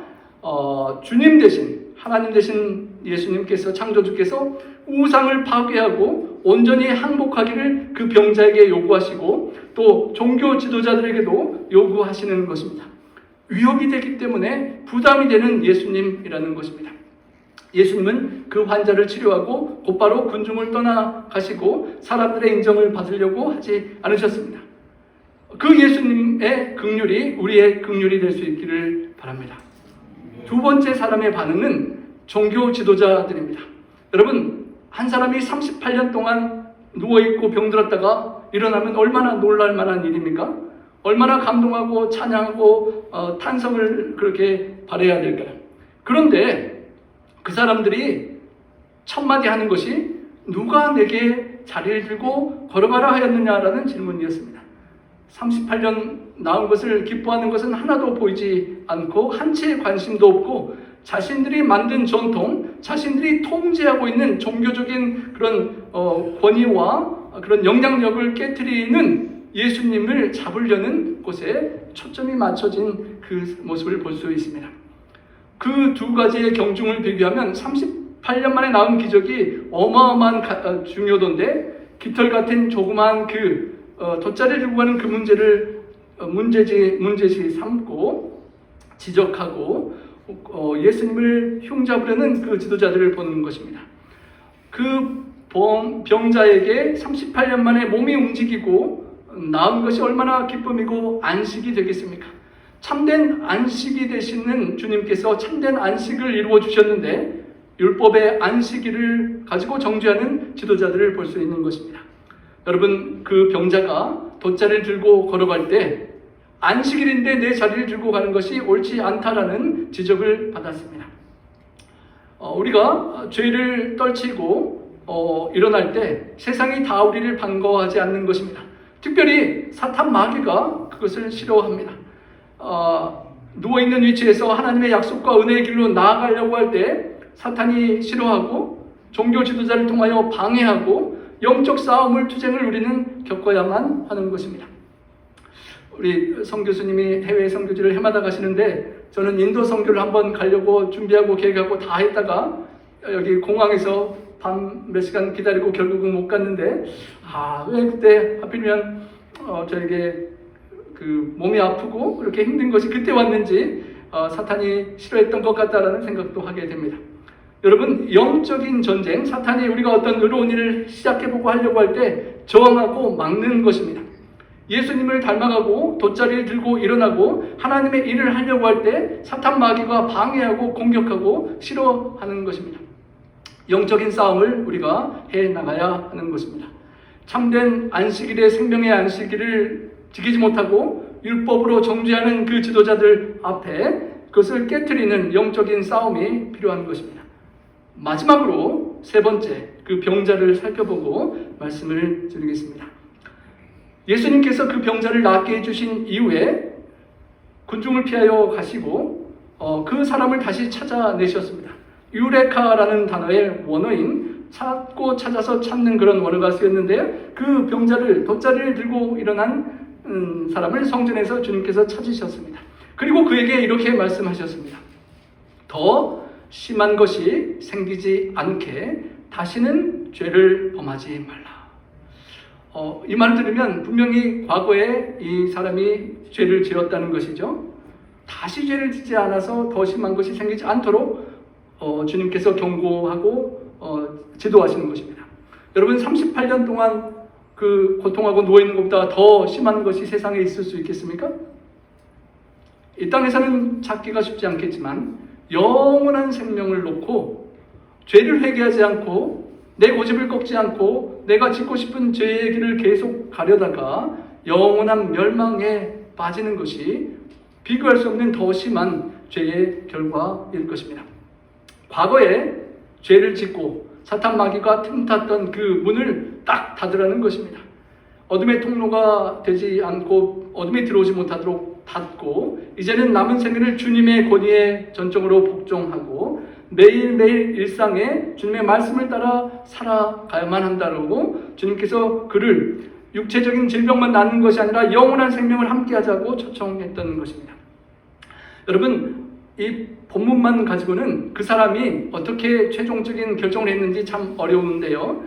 주님 대신, 하나님 대신 예수님께서, 창조주께서 우상을 파괴하고 온전히 항복하기를 그 병자에게 요구하시고 또 종교 지도자들에게도 요구하시는 것입니다. 위협이 되기 때문에 부담이 되는 예수님이라는 것입니다. 예수님은 그 환자를 치료하고 곧바로 군중을 떠나가시고 사람들의 인정을 받으려고 하지 않으셨습니다. 그 예수님의 긍휼이 우리의 긍휼이 될 수 있기를 바랍니다. 두 번째 사람의 반응은 종교 지도자들입니다. 여러분, 한 사람이 38년 동안 누워있고 병들었다가 일어나면 얼마나 놀랄 만한 일입니까? 얼마나 감동하고 찬양하고 탄성을 그렇게 발해야 될까요? 그런데 그 사람들이 첫마디 하는 것이 누가 내게 자리를 들고 걸어가라 하였느냐라는 질문이었습니다. 38년 나은 것을 기뻐하는 것은 하나도 보이지 않고 한치의 관심도 없고 자신들이 만든 전통, 자신들이 통제하고 있는 종교적인 그런 권위와 그런 영향력을 깨트리는 예수님을 잡으려는 곳에 초점이 맞춰진 그 모습을 볼 수 있습니다. 그 두 가지의 경중을 비교하면 38년 만에 나온 기적이 어마어마한 중요도인데 깃털 같은 조그마한 그 돗자리를 들고 가는 그 문제를 문제시 삼고 지적하고 예수님을 흉잡으려는 그 지도자들을 보는 것입니다. 그 병자에게 38년 만에 몸이 움직이고 나은 것이 얼마나 기쁨이고 안식이 되겠습니까? 참된 안식이 되시는 주님께서 참된 안식을 이루어 주셨는데 율법의 안식일을 가지고 정죄하는 지도자들을 볼 수 있는 것입니다. 여러분, 그 병자가 돗자리를 들고 걸어갈 때 안식일인데 내 자리를 들고 가는 것이 옳지 않다라는 지적을 받았습니다. 우리가 죄를 떨치고 일어날 때 세상이 다 우리를 반가워하지 않는 것입니다. 특별히 사탄 마귀가 그것을 싫어합니다. 누워있는 위치에서 하나님의 약속과 은혜의 길로 나아가려고 할 때 사탄이 싫어하고 종교 지도자를 통하여 방해하고 영적 싸움을 투쟁을 우리는 겪어야만 하는 것입니다. 우리 성교수님이 해외 선교지를 해마다 가시는데 저는 인도 선교를 한번 가려고 준비하고 계획하고 다 했다가 여기 공항에서 밤 몇 시간 기다리고 결국은 못 갔는데 왜 그때 하필이면 저에게 그 몸이 아프고 그렇게 힘든 것이 그때 왔는지 사탄이 싫어했던 것 같다라는 생각도 하게 됩니다. 여러분, 영적인 전쟁, 사탄이 우리가 어떤 의로운 일을 시작해보고 하려고 할 때 저항하고 막는 것입니다. 예수님을 닮아가고 돗자리를 들고 일어나고 하나님의 일을 하려고 할 때 사탄 마귀가 방해하고 공격하고 싫어하는 것입니다. 영적인 싸움을 우리가 해나가야 하는 것입니다. 참된 안식일의 생명의 안식일을 지키지 못하고 율법으로 정죄하는 그 지도자들 앞에 그것을 깨트리는 영적인 싸움이 필요한 것입니다. 마지막으로 세 번째, 그 병자를 살펴보고 말씀을 드리겠습니다. 예수님께서 그 병자를 낫게 해주신 이후에 군중을 피하여 가시고 그 사람을 다시 찾아내셨습니다. 유레카라는 단어의 원어인 찾고 찾아서 찾는 그런 원어가 쓰였는데요. 그 병자를 돗자리를 들고 일어난 사람을 성전에서 주님께서 찾으셨습니다. 그리고 그에게 이렇게 말씀하셨습니다. 더 심한 것이 생기지 않게 다시는 죄를 범하지 말라. 이 말을 들으면 분명히 과거에 이 사람이 죄를 지었다는 것이죠. 다시 죄를 짓지 않아서 더 심한 것이 생기지 않도록 주님께서 경고하고 지도하시는 것입니다. 여러분, 38년 동안 그 고통하고 누워있는 것보다 더 심한 것이 세상에 있을 수 있겠습니까? 이 땅에서는 찾기가 쉽지 않겠지만 영원한 생명을 놓고 죄를 회개하지 않고 내 고집을 꺾지 않고 내가 짓고 싶은 죄의 길을 계속 가려다가 영원한 멸망에 빠지는 것이 비교할 수 없는 더 심한 죄의 결과일 것입니다. 과거에 죄를 짓고 사탄 마귀가 틈탔던 그 문을 딱 닫으라는 것입니다. 어둠의 통로가 되지 않고 어둠에 들어오지 못하도록 닫고 이제는 남은 생애를 주님의 권위에 전적으로 복종하고 매일매일 일상에 주님의 말씀을 따라 살아가야만 한다고 주님께서 그를 육체적인 질병만 낫는 것이 아니라 영원한 생명을 함께하자고 초청했던 것입니다. 여러분, 이 본문만 가지고는 그 사람이 어떻게 최종적인 결정을 했는지 참 어려운데요.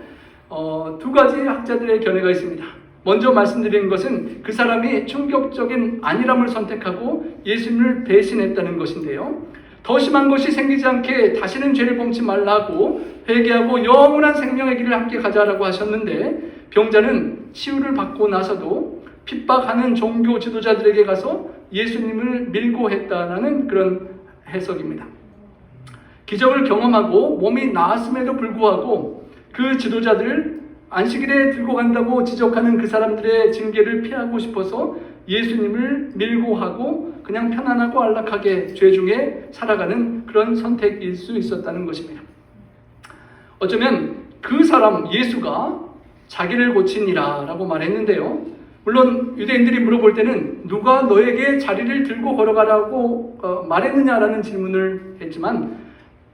두 가지 학자들의 견해가 있습니다. 먼저 말씀드리는 것은 그 사람이 충격적인 안일함을 선택하고 예수님을 배신했다는 것인데요. 더 심한 것이 생기지 않게 다시는 죄를 범치 말라고 회개하고 영원한 생명의 길을 함께 가자라고 하셨는데 병자는 치유를 받고 나서도 핍박하는 종교 지도자들에게 가서 예수님을 밀고 했다는 그런 해석입니다. 기적을 경험하고 몸이 나았음에도 불구하고 그 지도자들 안식일에 들고 간다고 지적하는 그 사람들의 징계를 피하고 싶어서 예수님을 밀고 하고 그냥 편안하고 안락하게 죄 중에 살아가는 그런 선택일 수 있었다는 것입니다. 어쩌면 그 사람 예수가 자기를 고치니라 라고 말했는데요. 물론 유대인들이 물어볼 때는 누가 너에게 자리를 들고 걸어가라고 말했느냐라는 질문을 했지만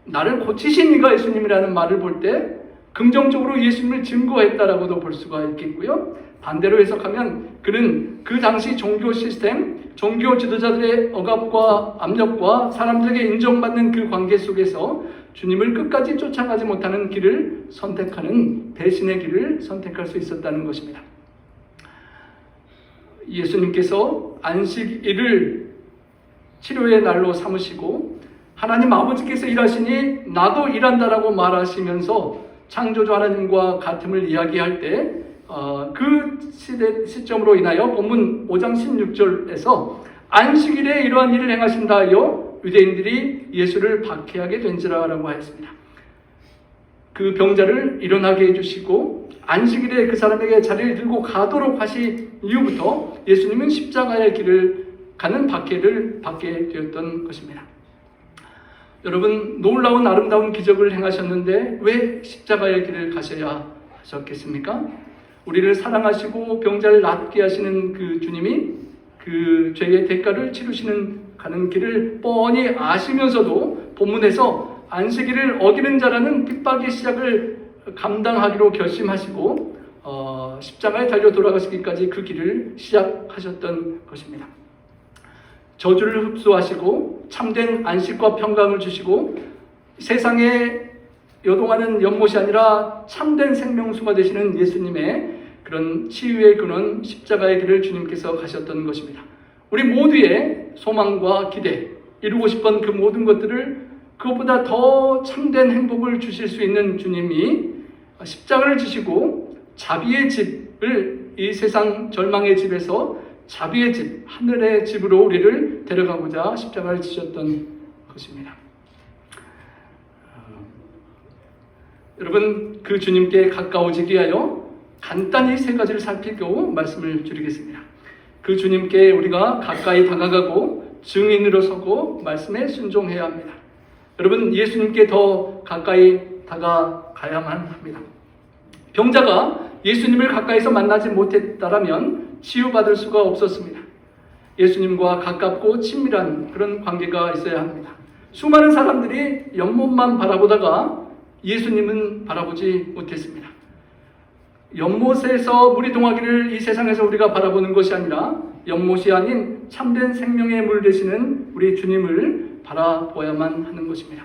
나를 고치신 이가 예수님이라는 말을 볼 때 긍정적으로 예수님을 증거했다라고도 볼 수가 있겠고요. 반대로 해석하면 그는 그 당시 종교 시스템, 종교 지도자들의 억압과 압력과 사람들에게 인정받는 그 관계 속에서 주님을 끝까지 쫓아가지 못하는 길을 선택하는 배신의 길을 선택할 수 있었다는 것입니다. 예수님께서 안식일을 치료의 날로 삼으시고 하나님 아버지께서 일하시니 나도 일한다라고 말하시면서 창조주 하나님과 같음을 이야기할 때 그 시점으로 인하여 본문 5장 16절에서 안식일에 이러한 일을 행하신다 하여 유대인들이 예수를 박해하게 된지라라고 하였습니다. 그 병자를 일어나게 해주시고 안식일에 그 사람에게 자리를 들고 가도록 하신 이후부터 예수님은 십자가의 길을 가는 박해를 받게 되었던 것입니다. 여러분, 놀라운 아름다운 기적을 행하셨는데 왜 십자가의 길을 가셔야 하셨겠습니까? 우리를 사랑하시고 병자를 낫게 하시는 그 주님이 그 죄의 대가를 치르시는 가는 길을 뻔히 아시면서도 본문에서 안식일을 어기는 자라는 핍박의 시작을 감당하기로 결심하시고 십자가에 달려 돌아가시기까지 그 길을 시작하셨던 것입니다. 저주를 흡수하시고 참된 안식과 평강을 주시고 세상에 요동하는 연못이 아니라 참된 생명수가 되시는 예수님의 그런 치유의 근원 십자가의 길을 주님께서 가셨던 것입니다. 우리 모두의 소망과 기대, 이루고 싶은 그 모든 것들을 그것보다 더 참된 행복을 주실 수 있는 주님이 십자가를 지시고 자비의 집을, 이 세상 절망의 집에서 자비의 집, 하늘의 집으로 우리를 데려가고자 십자가를 지셨던 것입니다. 여러분, 그 주님께 가까워지기 위하여 간단히 세 가지를 살피고 말씀을 드리겠습니다. 그 주님께 우리가 가까이 다가가고 증인으로 서고 말씀에 순종해야 합니다. 여러분, 예수님께 더 가까이 다가가야만 합니다. 병자가 예수님을 가까이서 만나지 못했다라면 치유받을 수가 없었습니다. 예수님과 가깝고 친밀한 그런 관계가 있어야 합니다. 수많은 사람들이 연못만 바라보다가 예수님은 바라보지 못했습니다. 연못에서 물이 동하기를 이 세상에서 우리가 바라보는 것이 아니라 연못이 아닌 참된 생명의 물 되시는 우리 주님을 바라보아야만 하는 것입니다.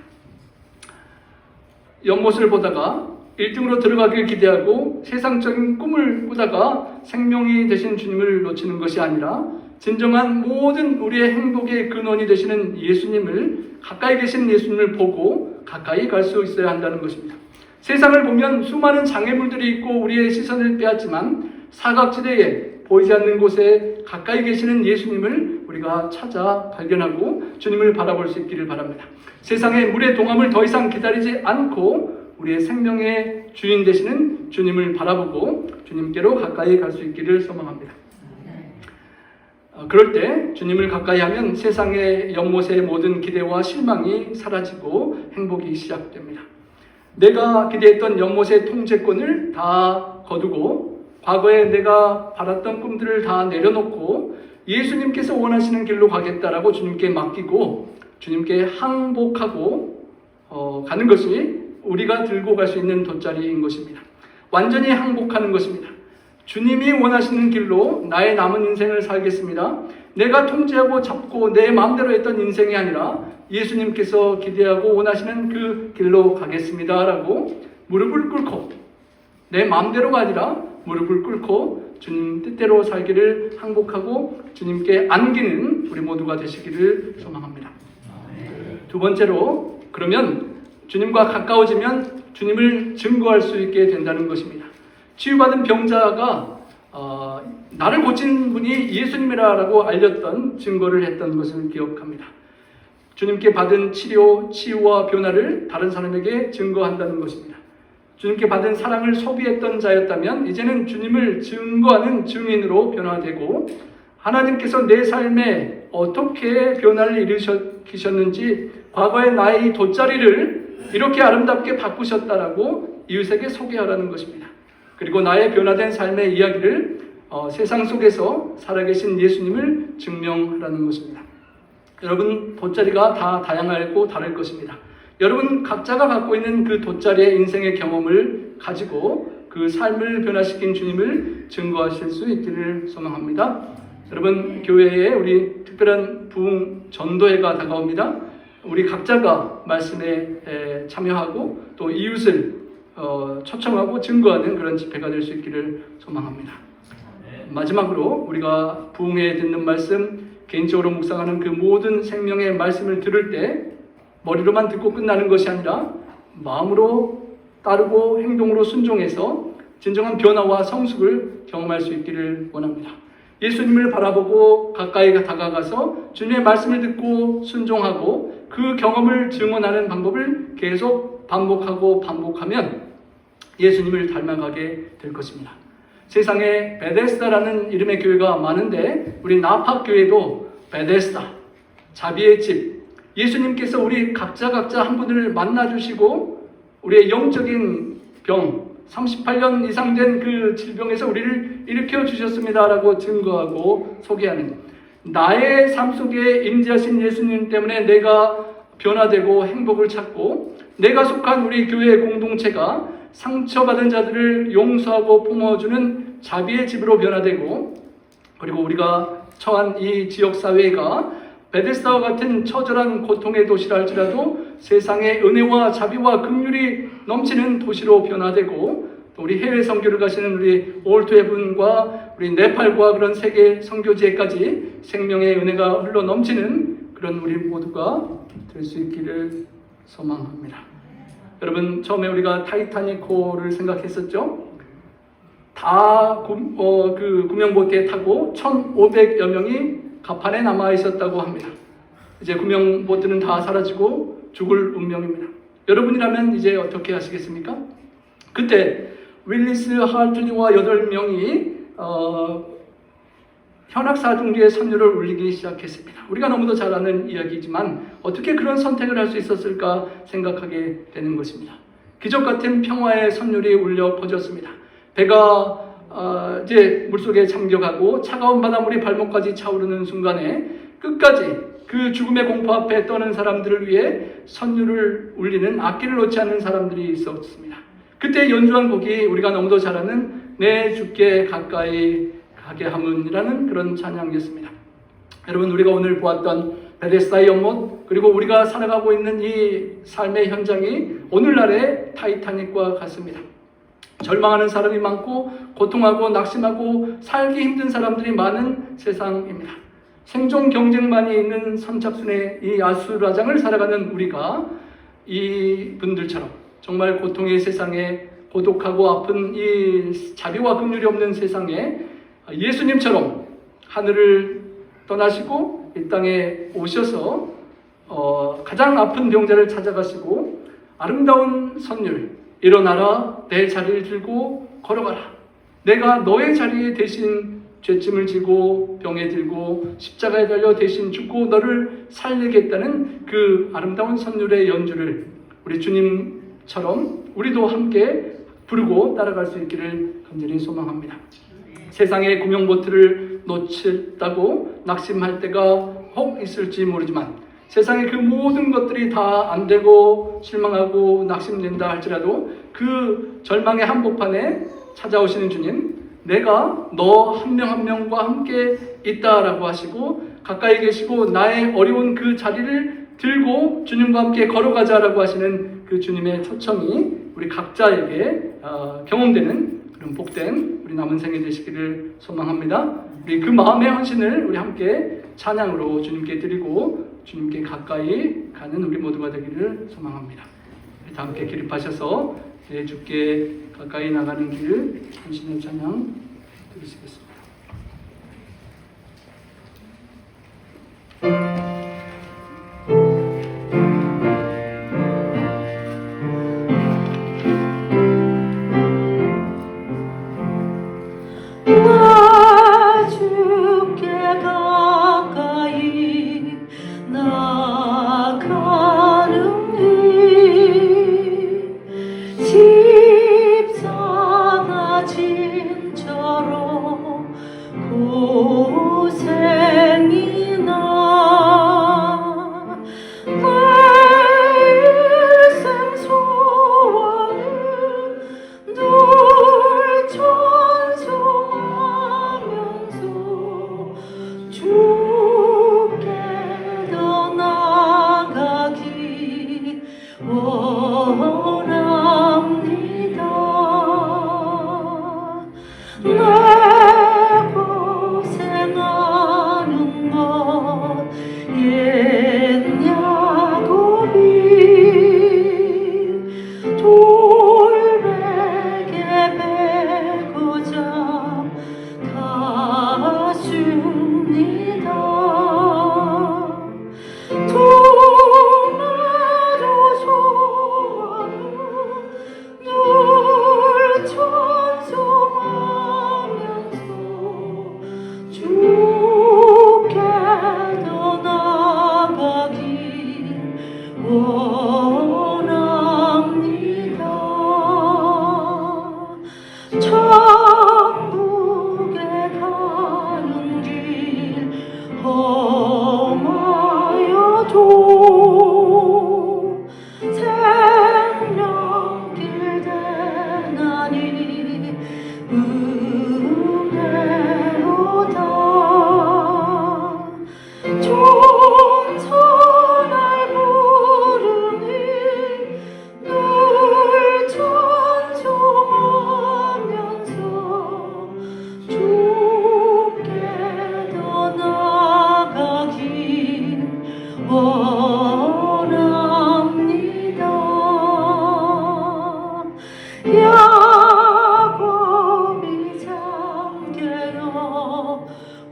연못을 보다가 1등으로 들어가길 기대하고 세상적인 꿈을 꾸다가 생명이 되신 주님을 놓치는 것이 아니라 진정한 모든 우리의 행복의 근원이 되시는 예수님을, 가까이 계신 예수님을 보고 가까이 갈 수 있어야 한다는 것입니다. 세상을 보면 수많은 장애물들이 있고 우리의 시선을 빼앗지만 사각지대에 보이지 않는 곳에 가까이 계시는 예수님을 우리가 찾아 발견하고 주님을 바라볼 수 있기를 바랍니다. 세상의 물의 동함을 더 이상 기다리지 않고 우리의 생명의 주인 되시는 주님을 바라보고 주님께로 가까이 갈 수 있기를 소망합니다. 그럴 때 주님을 가까이 하면 세상의 연못의 모든 기대와 실망이 사라지고 행복이 시작됩니다. 내가 기대했던 연못의 통제권을 다 거두고 과거에 내가 바랐던 꿈들을 다 내려놓고 예수님께서 원하시는 길로 가겠다라고 주님께 맡기고 주님께 항복하고 가는 것이 우리가 들고 갈 수 있는 돗자리인 것입니다. 완전히 항복하는 것입니다. 주님이 원하시는 길로 나의 남은 인생을 살겠습니다. 내가 통제하고 잡고 내 마음대로 했던 인생이 아니라 예수님께서 기대하고 원하시는 그 길로 가겠습니다 라고 무릎을 꿇고, 내 마음대로가 아니라 무릎을 꿇고 주님 뜻대로 살기를 항복하고 주님께 안기는 우리 모두가 되시기를 소망합니다. 두 번째로, 그러면 주님과 가까워지면 주님을 증거할 수 있게 된다는 것입니다. 치유받은 병자가 나를 고친 분이 예수님이라고 알렸던 증거를 했던 것을 기억합니다. 주님께 받은 치료, 치유와 변화를 다른 사람에게 증거한다는 것입니다. 주님께 받은 사랑을 소비했던 자였다면 이제는 주님을 증거하는 증인으로 변화되고 하나님께서 내 삶에 어떻게 변화를 일으키셨는지 과거의 나의 돗자리를 이렇게 아름답게 바꾸셨다라고 이웃에게 소개하라는 것입니다. 그리고 나의 변화된 삶의 이야기를 세상 속에서 살아계신 예수님을 증명하라는 것입니다. 여러분, 돗자리가 다 다양하고 다를 것입니다. 여러분 각자가 갖고 있는 그 돗자리의 인생의 경험을 가지고 그 삶을 변화시킨 주님을 증거하실 수 있기를 소망합니다. 여러분, 교회에 우리 특별한 부흥 전도회가 다가옵니다. 우리 각자가 말씀에 참여하고 또 이웃을 초청하고 증거하는 그런 집회가 될 수 있기를 소망합니다. 마지막으로 우리가 부흥회에 듣는 말씀, 개인적으로 묵상하는 그 모든 생명의 말씀을 들을 때 머리로만 듣고 끝나는 것이 아니라 마음으로 따르고 행동으로 순종해서 진정한 변화와 성숙을 경험할 수 있기를 원합니다. 예수님을 바라보고 가까이 다가가서 주님의 말씀을 듣고 순종하고 그 경험을 증언하는 방법을 계속 반복하면 예수님을 닮아가게 될 것입니다. 세상에 베데스다라는 이름의 교회가 많은데 우리 나팍교회도 베데스다, 자비의 집, 예수님께서 우리 각자 한 분을 만나주시고 우리의 영적인 병, 38년 이상 된 그 질병에서 우리를 일으켜 주셨습니다라고 증거하고 소개하는, 나의 삶 속에 임재하신 예수님 때문에 내가 변화되고 행복을 찾고, 내가 속한 우리 교회 공동체가 상처받은 자들을 용서하고 품어주는 자비의 집으로 변화되고, 그리고 우리가 처한 이 지역사회가 베데스다와 같은 처절한 고통의 도시라 할지라도 세상에 은혜와 자비와 긍휼이 넘치는 도시로 변화되고, 또 우리 해외 선교를 가시는 우리 올투헤븐과 우리 네팔과 그런 세계 선교지에까지 생명의 은혜가 흘러 넘치는 그런 우리 모두가 될 수 있기를 소망합니다. 여러분, 처음에 우리가 타이타닉호를 생각했었죠? 다 그 구명보트에 타고 1,500여 명이 갑판에 남아 있었다고 합니다. 이제 구명보트는 다 사라지고 죽을 운명입니다. 여러분이라면 이제 어떻게 하시겠습니까? 그때 윌리스 할트리와 8명이 현악사중지의 선율을 울리기 시작했습니다. 우리가 너무도 잘 아는 이야기지만 어떻게 그런 선택을 할 수 있었을까 생각하게 되는 것입니다. 기적 같은 평화의 선율이 울려 퍼졌습니다. 배가 이제 물속에 잠겨가고 차가운 바닷물이 발목까지 차오르는 순간에 끝까지 그 죽음의 공포 앞에 떠는 사람들을 위해 선율을 울리는 악기를 놓지 않는 사람들이 있었습니다. 그때 연주한 곡이 우리가 너무도 잘 아는 내 주께 가까이 가게 함은이라는 그런 찬양이었습니다. 여러분, 우리가 오늘 보았던 베데스다의 연못, 그리고 우리가 살아가고 있는 이 삶의 현장이 오늘날의 타이타닉과 같습니다. 절망하는 사람이 많고 고통하고 낙심하고 살기 힘든 사람들이 많은 세상입니다. 생존 경쟁만이 있는 선착순의 이 아수라장을 살아가는 우리가 이 분들처럼 정말 고통의 세상에, 고독하고 아픈 이 자비와 긍휼이 없는 세상에 예수님처럼 하늘을 떠나시고 이 땅에 오셔서 가장 아픈 병자를 찾아가시고 아름다운 선율, 일어나라, 내 자리를 들고 걸어가라, 내가 너의 자리에 대신 죄짐을 지고 병에 들고 십자가에 달려 대신 죽고 너를 살리겠다는 그 아름다운 선율의 연주를 우리 주님처럼 우리도 함께 부르고 따라갈 수 있기를 간절히 소망합니다. 세상의 구명보트를 놓쳤다고 낙심할 때가 혹 있을지 모르지만, 세상의 그 모든 것들이 다 안 되고 실망하고 낙심된다 할지라도 그 절망의 한복판에 찾아오시는 주님, 내가 너 한 명 한 명과 함께 있다라고 하시고 가까이 계시고 나의 어려운 그 자리를 들고 주님과 함께 걸어가자라고 하시는 그 주님의 초청이 우리 각자에게 경험되는 그런 복된 우리 남은 생애 되시기를 소망합니다. 우리 그 마음의 헌신을 우리 함께 찬양으로 주님께 드리고 주님께 가까이 가는 우리 모두가 되기를 소망합니다. 다 함께 기립하셔서 내 주께 가까이 나가는 길 헌신의 찬양 드리시겠습니다. 주께 더 나아가기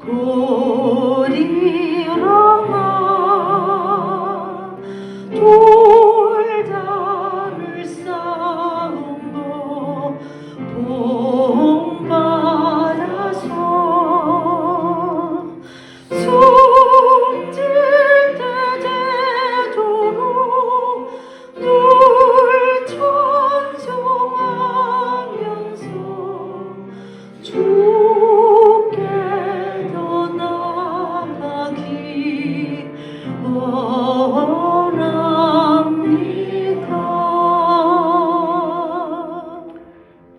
곧 일어나 돌다를 쌓음으로 본받아서 숨질 때 되도록 늘 찬송하면서 주께 더 나아가기 원합니다.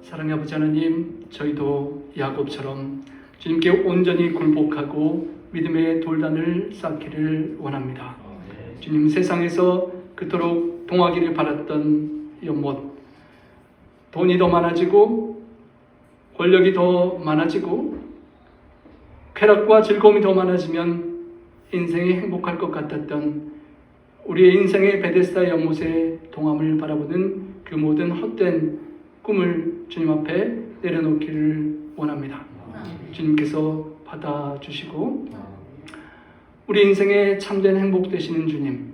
사랑의 아버지 하나님, 저희도 야곱처럼 주님께 온전히 굴복하고 믿음의 돌단을 쌓기를 원합니다. 주님, 세상에서 그토록 동하기를 바랐던 연못, 돈이 더 많아지고 권력이 더 많아지고 쾌락과 즐거움이 더 많아지면 인생이 행복할 것 같았던 우리의 인생의 베데스다 연못의 동함을 바라보는 그 모든 헛된 꿈을 주님 앞에 내려놓기를 원합니다. 주님께서 받아주시고 우리 인생의 참된 행복 되시는 주님,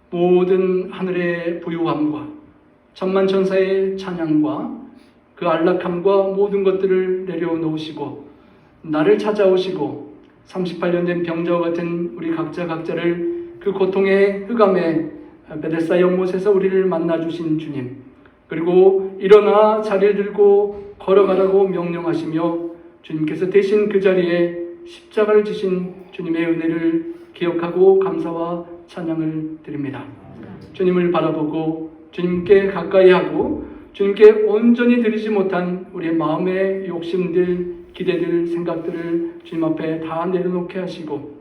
모든 하늘의 부유함과 천만천사의 찬양과 그 안락함과 모든 것들을 내려놓으시고 나를 찾아오시고 38년 된 병자와 같은 우리 각자를 그 고통의 흑암의 베데스다 연못에서 우리를 만나주신 주님, 그리고 일어나 자리를 들고 걸어가라고 명령하시며 주님께서 대신 그 자리에 십자가를 지신 주님의 은혜를 기억하고 감사와 찬양을 드립니다. 주님을 바라보고 주님께 가까이 하고 주님께 온전히 드리지 못한 우리의 마음의 욕심들, 기대들, 생각들을 주님 앞에 다 내려놓게 하시고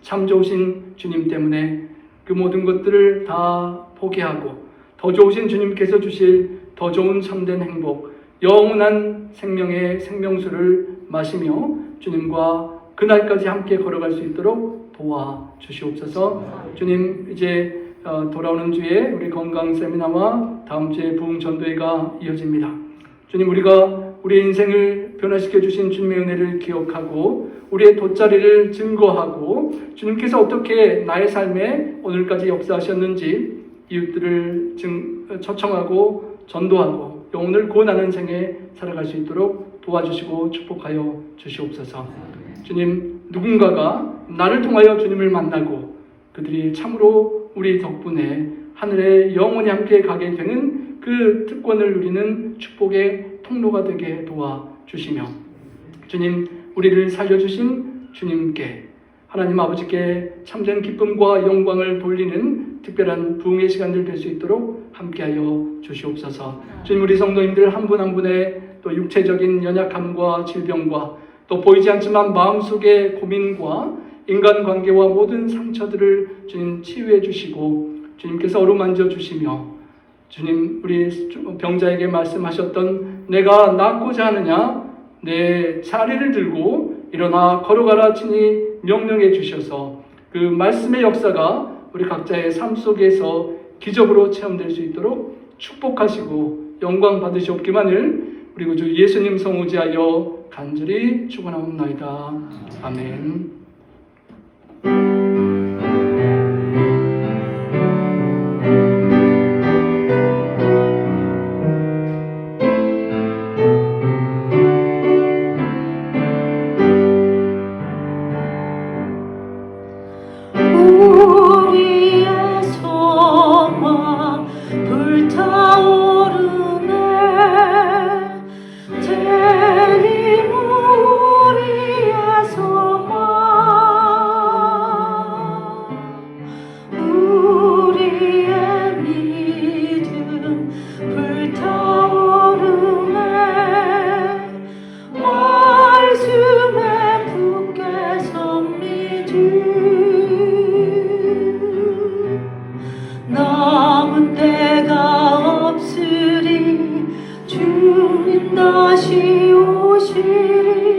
참 좋으신 주님 때문에 그 모든 것들을 다 포기하고 더 좋으신 주님께서 주실 더 좋은 참된 행복, 영원한 생명의 생명수를 마시며 주님과 그날까지 함께 걸어갈 수 있도록 도와주시옵소서. 주님, 이제 돌아오는 주에 우리 건강 세미나와 다음 주에 부흥 전도회가 이어집니다. 주님, 우리가 우리의 인생을 변화시켜 주신 주님의 은혜를 기억하고 우리의 돗자리를 증거하고 주님께서 어떻게 나의 삶에 오늘까지 역사하셨는지 이웃들을 초청하고 전도하고 영혼을 구원하는 생에 살아갈 수 있도록 도와주시고 축복하여 주시옵소서. 주님, 누군가가 나를 통하여 주님을 만나고 그들이 참으로 우리 덕분에 하늘에 영원히 함께 가게 되는 그 특권을 누리는 축복의 통로가 되게 도와주시며 주님, 우리를 살려주신 주님께 하나님 아버지께 참된 기쁨과 영광을 돌리는 특별한 부흥의 시간들 될 수 있도록 함께하여 주시옵소서. 주님, 우리 성도님들 한 분 한 분의 또 육체적인 연약함과 질병과 또 보이지 않지만 마음속의 고민과 인간관계와 모든 상처들을 주님 치유해 주시고 주님께서 어루만져 주시며 주님, 우리 병자에게 말씀하셨던 내가 낫고자 하느냐 내 자리를 들고 일어나 걸어가라 친히 명령해 주셔서 그 말씀의 역사가 우리 각자의 삶 속에서 기적으로 체험될 수 있도록 축복하시고 영광 받으시옵기만을 우리 구주 예수님 성우지하여 간절히 축원하옵나이다. 아멘. 우리의 소망 불타오르네. 재림 우리의 소망, 우리의 믿음 불타오르네. 말씀에 굳게 선 믿음, 남은 때가 없으리 주님 다시 오시리.